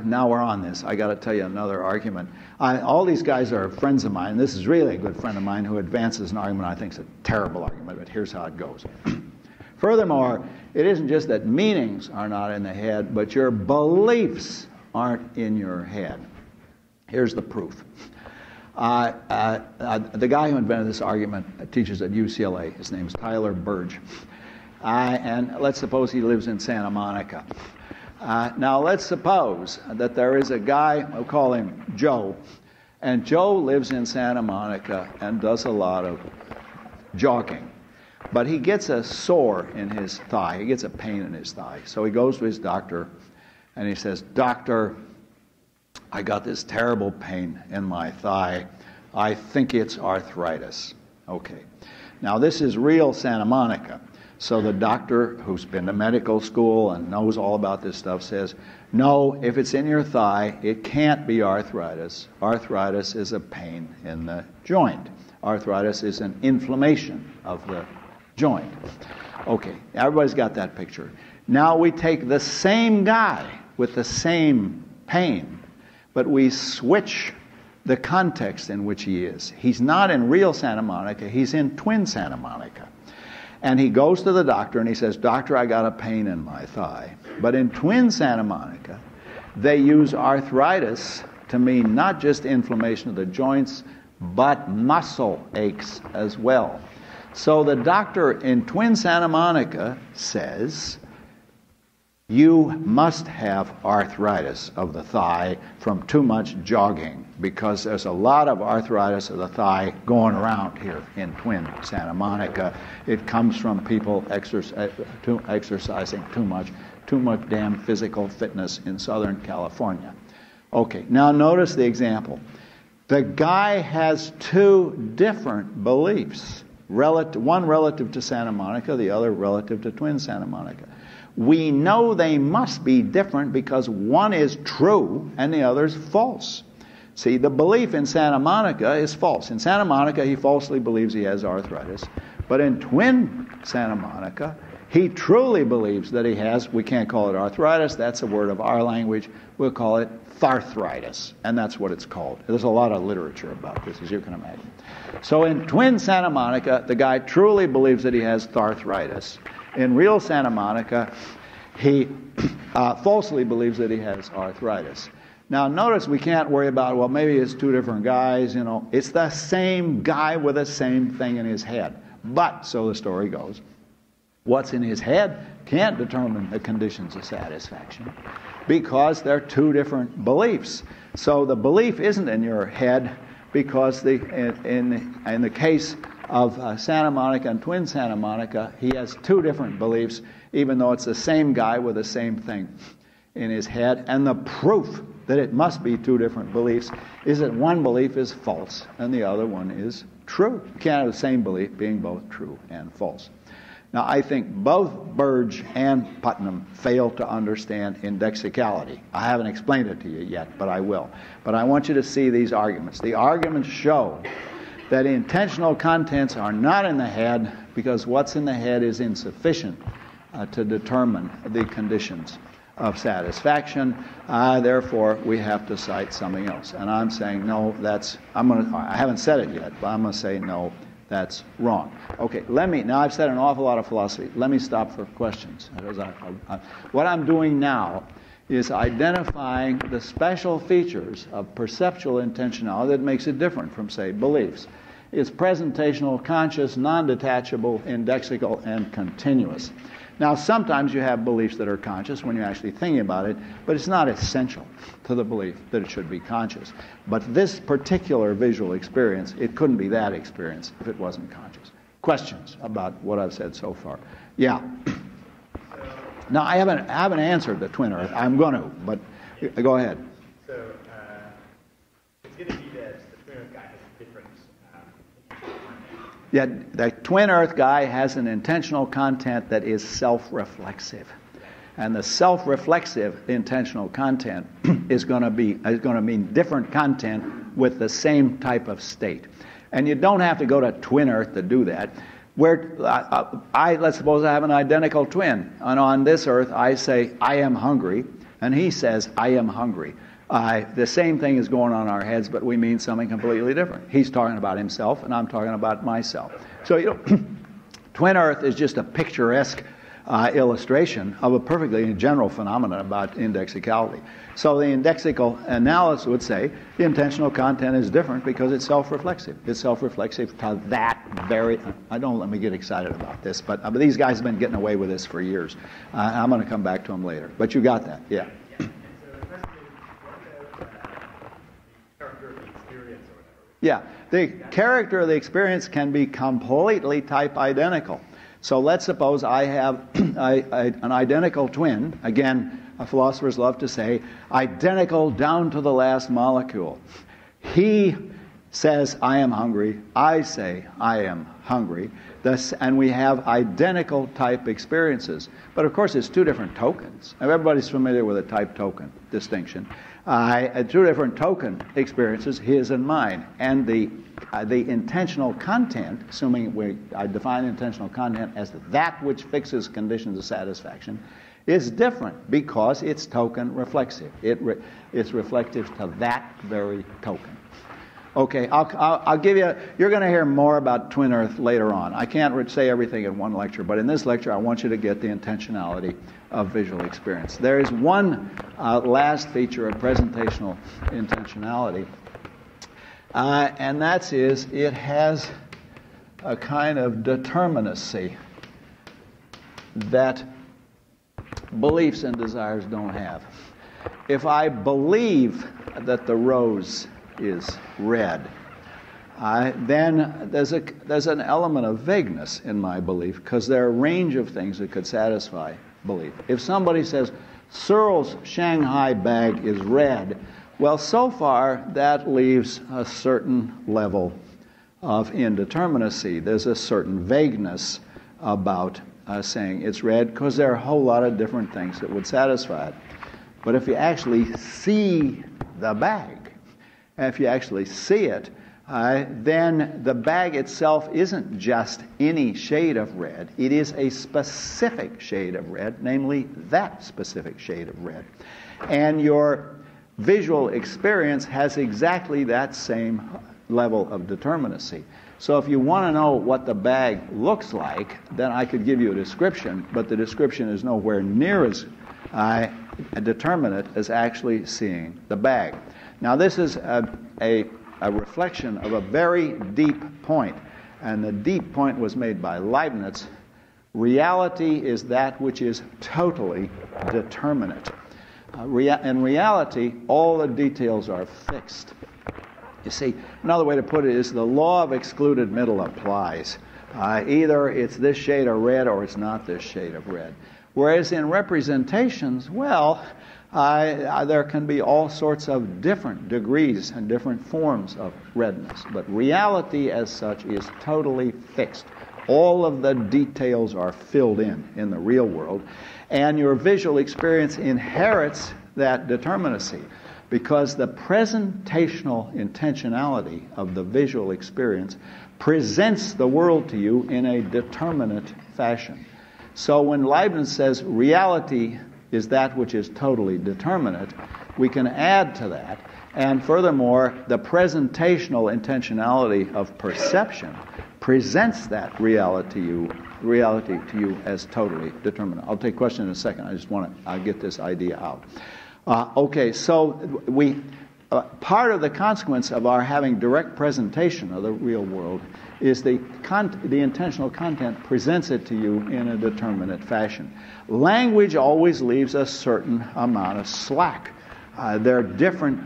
now we're on this, I got to tell you another argument. All these guys are friends of mine. This is really a good friend of mine who advances an argument I think is a terrible argument, but here's how it goes. Furthermore, it isn't just that meanings are not in the head, but your beliefs aren't in your head. Here's the proof. The guy who invented this argument teaches at UCLA. His name's Tyler Burge. And let's suppose he lives in Santa Monica. Now let's suppose that there is a guy, we'll call him Joe, and Joe lives in Santa Monica and does a lot of jogging. But he gets a sore in his thigh. He gets a pain in his thigh. So he goes to his doctor and he says, "Doctor, I got this terrible pain in my thigh. I think it's arthritis." Okay. Now this is real Santa Monica. So the doctor, who's been to medical school and knows all about this stuff, says, "No, if it's in your thigh, it can't be arthritis. Arthritis is a pain in the joint. Arthritis is an inflammation of the joint." Okay, everybody's got that picture. Now we take the same guy with the same pain, but we switch the context in which he is. He's not in real Santa Monica, he's in twin Santa Monica. And he goes to the doctor and he says, "Doctor, I got a pain in my thigh." But in twin Santa Monica, they use arthritis to mean not just inflammation of the joints, but muscle aches as well. So the doctor in twin Santa Monica says, "You must have arthritis of the thigh from too much jogging, because there's a lot of arthritis of the thigh going around here in twin Santa Monica. It comes from people exercising too much damn physical fitness in Southern California." Okay, now notice the example. The guy has two different beliefs, one relative to Santa Monica, the other relative to twin Santa Monica. we know they must be different because one is true and the other is false. See, the belief in Santa Monica is false. In Santa Monica, he falsely believes he has arthritis. But in twin Santa Monica, he truly believes that he has, we can't call it arthritis, that's a word of our language, we'll call it arthritis, and that's what it's called. There's a lot of literature about this, as you can imagine. So in twin Santa Monica, the guy truly believes that he has arthritis. In real Santa Monica, he falsely believes that he has arthritis. Now notice we can't worry about, well, maybe it's two different guys, you know. It's the same guy with the same thing in his head. But, so the story goes, what's in his head can't determine the conditions of satisfaction because they're two different beliefs. So the belief isn't in your head because in the case of Santa Monica and twin Santa Monica, he has two different beliefs, even though it's the same guy with the same thing in his head. And the proof that it must be two different beliefs is that one belief is false and the other one is true. You can't have the same belief being both true and false. Now, I think both Burge and Putnam fail to understand indexicality. I haven't explained it to you yet, but I will. But I want you to see these arguments. The arguments show that intentional contents are not in the head because what's in the head is insufficient to determine the conditions of satisfaction. Therefore, we have to cite something else. And I'm saying, no, I haven't said it yet, but I'm going to say, no, that's wrong. Okay, now I've said an awful lot of philosophy. Let me stop for questions. What I'm doing now is identifying the special features of perceptual intentionality that makes it different from, say, beliefs. It's presentational, conscious, non-detachable, indexical, and continuous. Now, sometimes you have beliefs that are conscious when you're actually thinking about it, but it's not essential to the belief that it should be conscious. But this particular visual experience, it couldn't be that experience if it wasn't conscious. Questions about what I've said so far? Yeah. Now, I haven't answered the twin earth. I'm going to, but go ahead. So, it's going to be that the twin earth guy has a different Yeah, the twin earth guy has an intentional content that is self-reflexive. And the self-reflexive intentional content is going to mean different content with the same type of state. And you don't have to go to twin earth to do that. Let's suppose I have an identical twin, and on this earth I say, I am hungry, and he says, I am hungry. The same thing is going on in our heads, but we mean something completely different. He's talking about himself, and I'm talking about myself. So, twin earth is just a picturesque illustration of a perfectly general phenomenon about indexicality. So the indexical analysis would say the intentional content is different because it's self-reflexive. It's self-reflexive to that very... don't let me get excited about this, but these guys have been getting away with this for years. I'm going to come back to them later. But you got that, yeah. Yeah, the character of the experience can be completely type identical. So let's suppose I have an identical twin. Again, philosophers love to say identical down to the last molecule. He says, I am hungry. I say, I am hungry. And we have identical type experiences. But of course, it's two different tokens. Everybody's familiar with a type token distinction. Two different token experiences, his and mine. And the intentional content, assuming I define intentional content as that which fixes conditions of satisfaction, is different because it's token reflexive. It's reflective to that very token. Okay, I'll give you... You're going to hear more about twin earth later on. I can't say everything in one lecture, but in this lecture I want you to get the intentionality of visual experience. There is one last feature of presentational intentionality, and that is it has a kind of determinacy that beliefs and desires don't have. If I believe that the rose is red, then there's an element of vagueness in my belief because there are a range of things that could satisfy belief. If somebody says, Searle's Shanghai bag is red, well, so far that leaves a certain level of indeterminacy. There's a certain vagueness about saying it's red because there are a whole lot of different things that would satisfy it. But if you actually see the bag, and if you actually see it, then the bag itself isn't just any shade of red. It is a specific shade of red, namely that specific shade of red. And your visual experience has exactly that same level of determinacy. So if you want to know what the bag looks like, then I could give you a description, but the description is nowhere near as determinate as actually seeing the bag. Now this is a reflection of a very deep point, and the deep point was made by Leibniz. Reality is that which is totally determinate. In reality, all the details are fixed. You see, another way to put it is the law of excluded middle applies. Either it's this shade of red or it's not this shade of red. Whereas in representations, well, there can be all sorts of different degrees and different forms of redness. But reality as such is totally fixed. All of the details are filled in the real world. And your visual experience inherits that determinacy, because the presentational intentionality of the visual experience presents the world to you in a determinate fashion. So when Leibniz says reality is that which is totally determinate, we can add to that. And furthermore, the presentational intentionality of perception presents that reality to you as totally determinate. I'll take questions in a second. I just want to get this idea out. Okay, so part of the consequence of our having direct presentation of the real world is the intentional content presents it to you in a determinate fashion. Language always leaves a certain amount of slack. There are different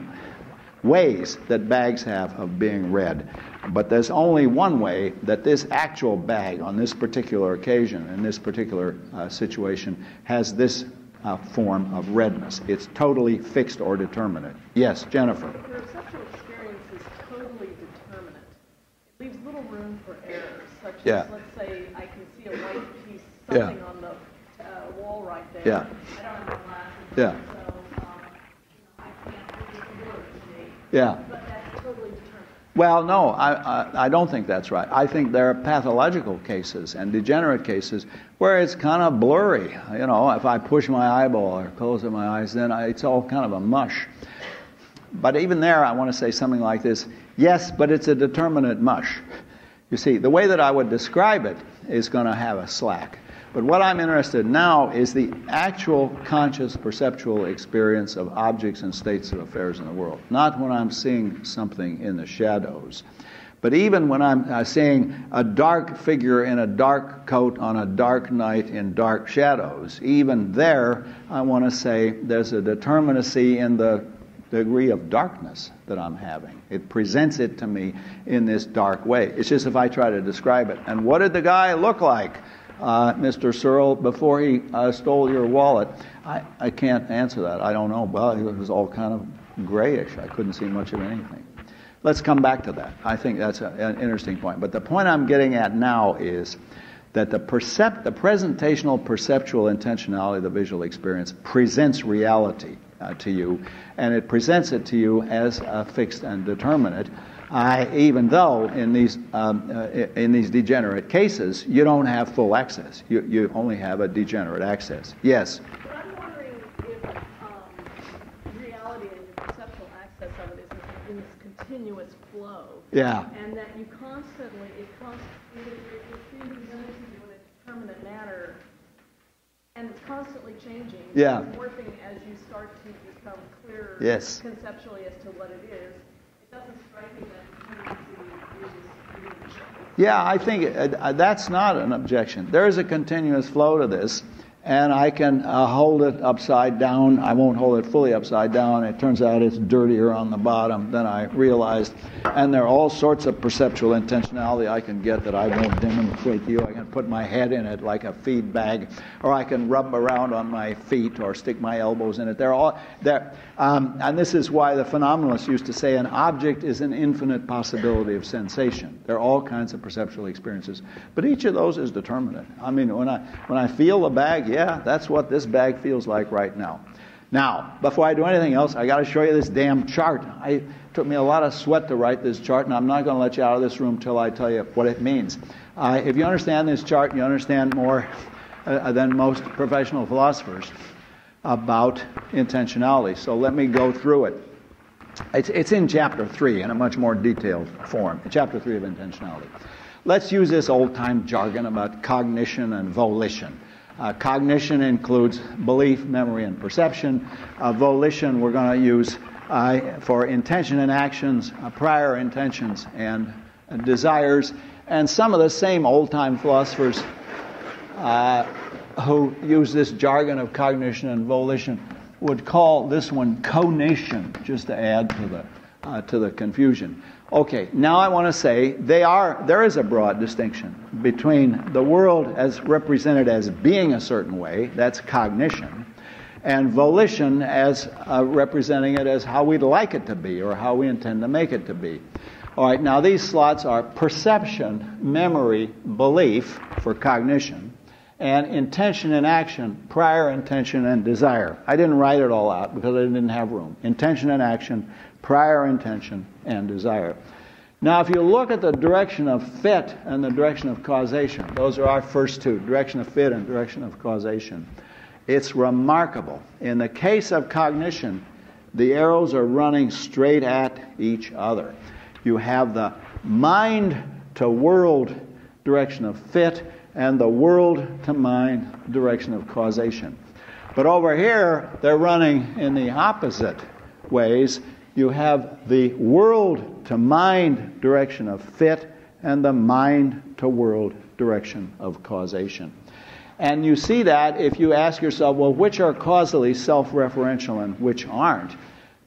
ways that bags have of being read, but there's only one way that this actual bag on this particular occasion, in this particular situation, has this form of redness. It's totally fixed or determinate. Yes, Jennifer. The perceptual experience is totally determinate. It leaves little room for errors, such as, let's say, I can see a white piece, something on the wall right there. Yeah. I don't have my glasses, Yeah. so I can't read the words. Yeah. But that's totally determinate. Well, no, I don't think that's right. I think there are pathological cases and degenerate cases where it's kind of blurry. You know, if I push my eyeball or close my eyes, then it's all kind of a mush. But even there, I want to say something like this. Yes, but it's a determinate mush. You see, the way that I would describe it is going to have a slack. But what I'm interested in now is the actual conscious perceptual experience of objects and states of affairs in the world. Not when I'm seeing something in the shadows. But even when I'm seeing a dark figure in a dark coat on a dark night in dark shadows, even there, I want to say there's a determinacy in the degree of darkness that I'm having. It presents it to me in this dark way. It's just if I try to describe it. And what did the guy look like, Mr. Searle, before he stole your wallet? I can't answer that. I don't know. Well, it was all kind of grayish. I couldn't see much of anything. Let's come back to that. I think that's an interesting point. But the point I'm getting at now is that the presentational perceptual intentionality of the visual experience presents reality to you, and it presents it to you as fixed and determinate. Even though in these degenerate cases you don't have full access, you only have a degenerate access. Yes. But I'm wondering if reality and the perceptual access of it is in this continuous flow. Yeah. And that you constantly, it being presented to you in a determinate manner, and it's constantly changing. Yeah. It's morphing as you start to become clearer conceptually as to what it is. It doesn't strike me that Yeah, I think that's not an objection. There is a continuous flow to this, and I can hold it upside down. I won't hold it fully upside down. It turns out it's dirtier on the bottom than I realized. And there are all sorts of perceptual intentionality I can get that I won't demonstrate to you. I can put my head in it like a feed bag, or I can rub around on my feet or stick my elbows in it. They're all there. And this is why the phenomenalists used to say an object is an infinite possibility of sensation. There are all kinds of perceptual experiences. But each of those is determinate. I mean, when I feel the bag, yeah, that's what this bag feels like right now. Now, before I do anything else, I got to show you this damn chart. It took me a lot of sweat to write this chart, and I'm not going to let you out of this room till I tell you what it means. If you understand this chart, you understand more than most professional philosophers about intentionality. So let me go through it. It's in Chapter 3 in a much more detailed form, Chapter 3 of intentionality. Let's use this old-time jargon about cognition and volition. Cognition includes belief, memory, and perception. Volition we're going to use for intention and actions, prior intentions and desires. And some of the same old-time philosophers who use this jargon of cognition and volition would call this one conation, just to add to the confusion. Okay, now I want to say there is a broad distinction between the world as represented as being a certain way, that's cognition, and volition as representing it as how we'd like it to be or how we intend to make it to be. All right, now these slots are perception, memory, belief for cognition, and intention and action, prior intention and desire. I didn't write it all out because I didn't have room. Intention and action, prior intention, and desire. Now, if you look at the direction of fit and the direction of causation, those are our first two, direction of fit and direction of causation. It's remarkable. In the case of cognition, the arrows are running straight at each other. You have the mind to world direction of fit and the world to mind direction of causation. But over here, they're running in the opposite ways. You have the world to mind direction of fit and the mind to world direction of causation. And you see that if you ask yourself, well, which are causally self-referential and which aren't?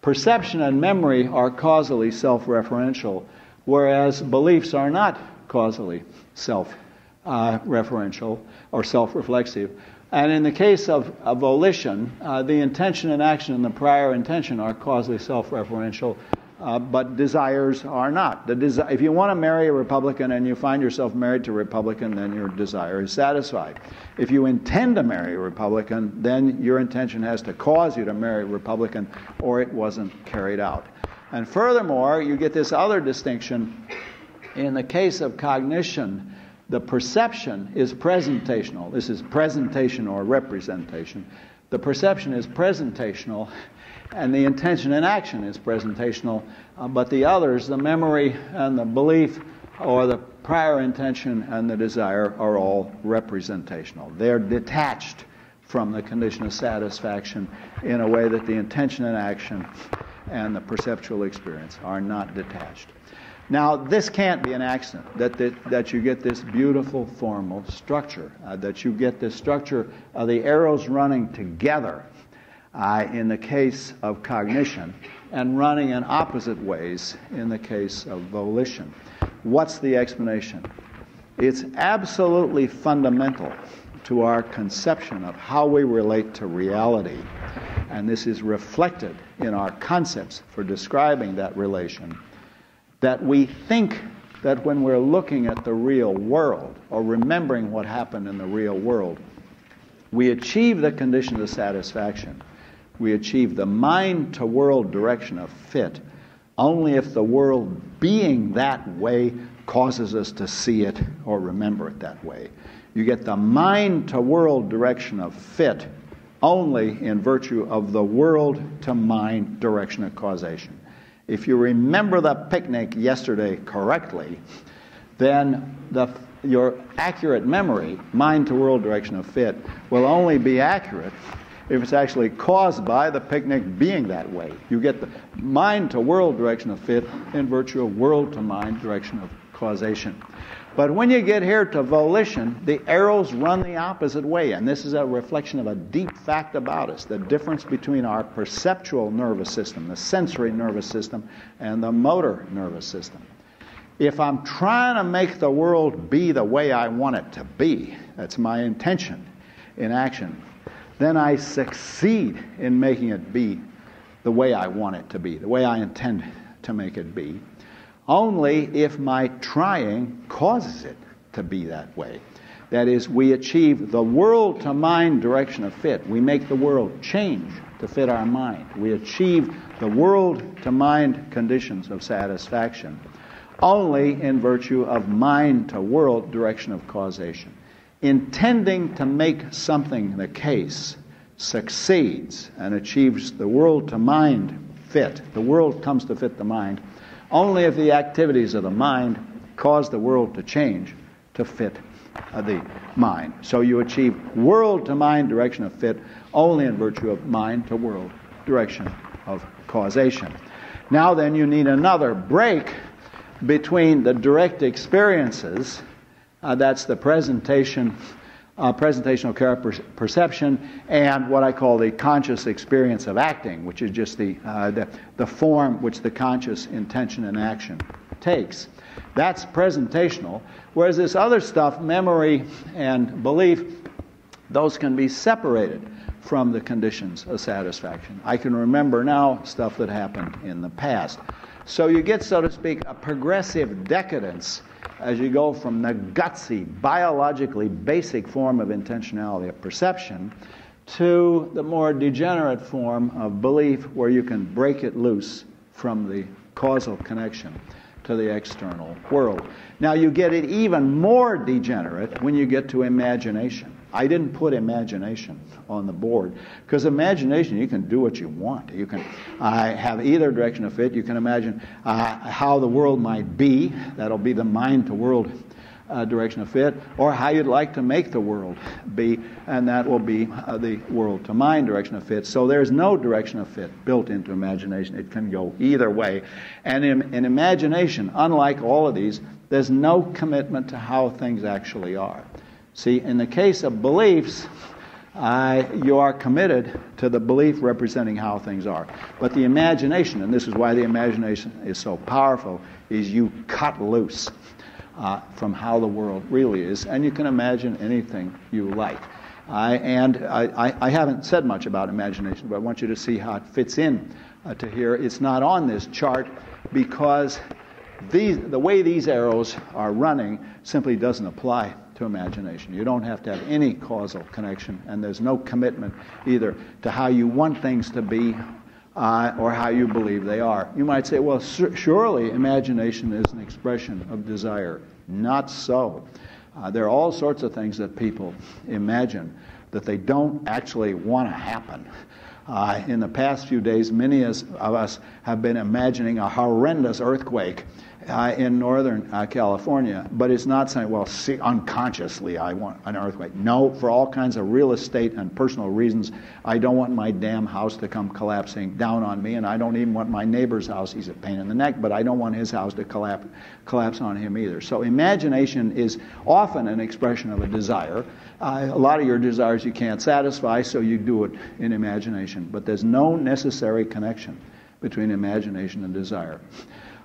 Perception and memory are causally self-referential, whereas beliefs are not causally self-referential or self-reflexive. And in the case of volition, the intention and action and the prior intention are causally self-referential, but desires are not. If you want to marry a Republican and you find yourself married to a Republican, then your desire is satisfied. If you intend to marry a Republican, then your intention has to cause you to marry a Republican, or it wasn't carried out. And furthermore, you get this other distinction. In the case of cognition, the perception is presentational. This is presentation or representation. The perception is presentational, and the intention and action is presentational. But the others, the memory and the belief, or the prior intention and the desire, are all representational. They're detached from the condition of satisfaction in a way that the intention and action and the perceptual experience are not detached. Now, this can't be an accident, that you get this beautiful formal structure, that you get this structure of the arrows running together in the case of cognition and running in opposite ways in the case of volition. What's the explanation? It's absolutely fundamental to our conception of how we relate to reality, and this is reflected in our concepts for describing that relation, that we think that when we're looking at the real world or remembering what happened in the real world, we achieve the condition of satisfaction. We achieve the mind to world direction of fit only if the world being that way causes us to see it or remember it that way. You get the mind to world direction of fit only in virtue of the world to mind direction of causation. If you remember the picnic yesterday correctly, then your accurate memory, mind to world direction of fit, will only be accurate if it's actually caused by the picnic being that way. You get the mind to world direction of fit in virtue of world to mind direction of causation. But when you get here to volition, the arrows run the opposite way, and this is a reflection of a deep fact about us, the difference between our perceptual nervous system, the sensory nervous system, and the motor nervous system. If I'm trying to make the world be the way I want it to be, that's my intention in action, then I succeed in making it be the way I want it to be, the way I intend to make it be, only if my trying causes it to be that way. That is, we achieve the world-to-mind direction of fit. We make the world change to fit our mind. We achieve the world-to-mind conditions of satisfaction only in virtue of mind-to-world direction of causation. Intending to make something the case succeeds and achieves the world-to-mind fit. The world comes to fit the mind only if the activities of the mind cause the world to change to fit the mind. So you achieve world-to-mind direction of fit only in virtue of mind-to-world direction of causation. Now then, you need another break between the direct experiences, that's the presentational character perception, and what I call the conscious experience of acting, which is just the form which the conscious intention and action takes. That's presentational, whereas this other stuff, memory and belief, those can be separated from the conditions of satisfaction. I can remember now stuff that happened in the past. So you get, so to speak, a progressive decadence as you go from the gutsy, biologically basic form of intentionality of perception to the more degenerate form of belief where you can break it loose from the causal connection to the external world. Now you get it even more degenerate when you get to imagination. I didn't put imagination on the board because imagination, you can do what you want. You can have either direction of fit. You can imagine how the world might be. That'll be the mind-to-world direction of fit, or how you'd like to make the world be, and that will be the world-to-mind direction of fit. So there's no direction of fit built into imagination. It can go either way. And in imagination, unlike all of these, there's no commitment to how things actually are. See, in the case of beliefs, you are committed to the belief representing how things are. But the imagination, and this is why the imagination is so powerful, is you cut loose from how the world really is, and you can imagine anything you like. I haven't said much about imagination, but I want you to see how it fits in to here. It's not on this chart because the way these arrows are running simply doesn't apply to imagination. You don't have to have any causal connection, and there's no commitment either to how you want things to be or how you believe they are. You might say, well, surely imagination is an expression of desire. Not so. There are all sorts of things that people imagine that they don't actually want to happen. In the past few days, many of us have been imagining a horrendous earthquake in Northern California, but it's not saying, well, see, unconsciously I want an earthquake. No, for all kinds of real estate and personal reasons, I don't want my damn house to come collapsing down on me, and I don't even want my neighbor's house, he's a pain in the neck, but I don't want his house to collapse on him either. So imagination is often an expression of a desire. A lot of your desires you can't satisfy, so you do it in imagination, but there's no necessary connection between imagination and desire.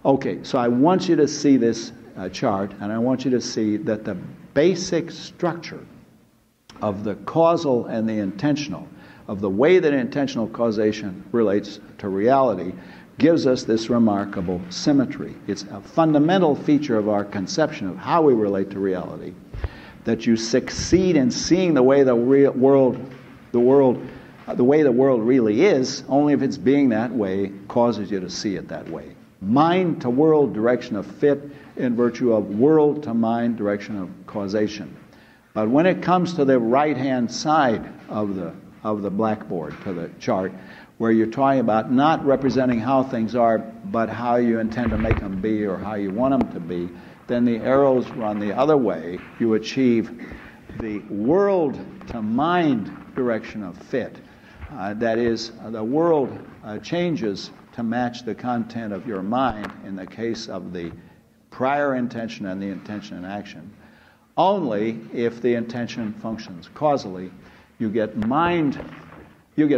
Okay, so I want you to see this chart, and I want you to see that the basic structure of the causal and the intentional, of the way that intentional causation relates to reality, gives us this remarkable symmetry. It's a fundamental feature of our conception of how we relate to reality, that you succeed in seeing the way the world really is, only if its being that way causes you to see it that way. Mind-to-world direction of fit in virtue of world-to-mind direction of causation. But when it comes to the right-hand side of the blackboard, to the chart, where you're talking about not representing how things are, but how you intend to make them be or how you want them to be, then the arrows run the other way. You achieve the world-to-mind direction of fit. That is, the world changes to match the content of your mind in the case of the prior intention and the intention in action. Only if the intention functions causally, you get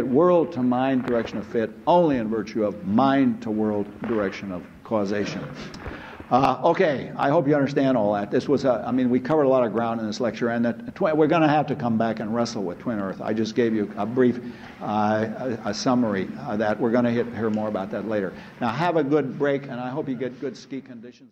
world to mind direction of fit only in virtue of mind to world direction of causation. Okay, I hope you understand all that. This was we covered a lot of ground in this lecture, and we're going to have to come back and wrestle with twin Earth. I just gave you a brief summary that we're going to hear more about that later. Now have a good break, and I hope you get good ski conditions.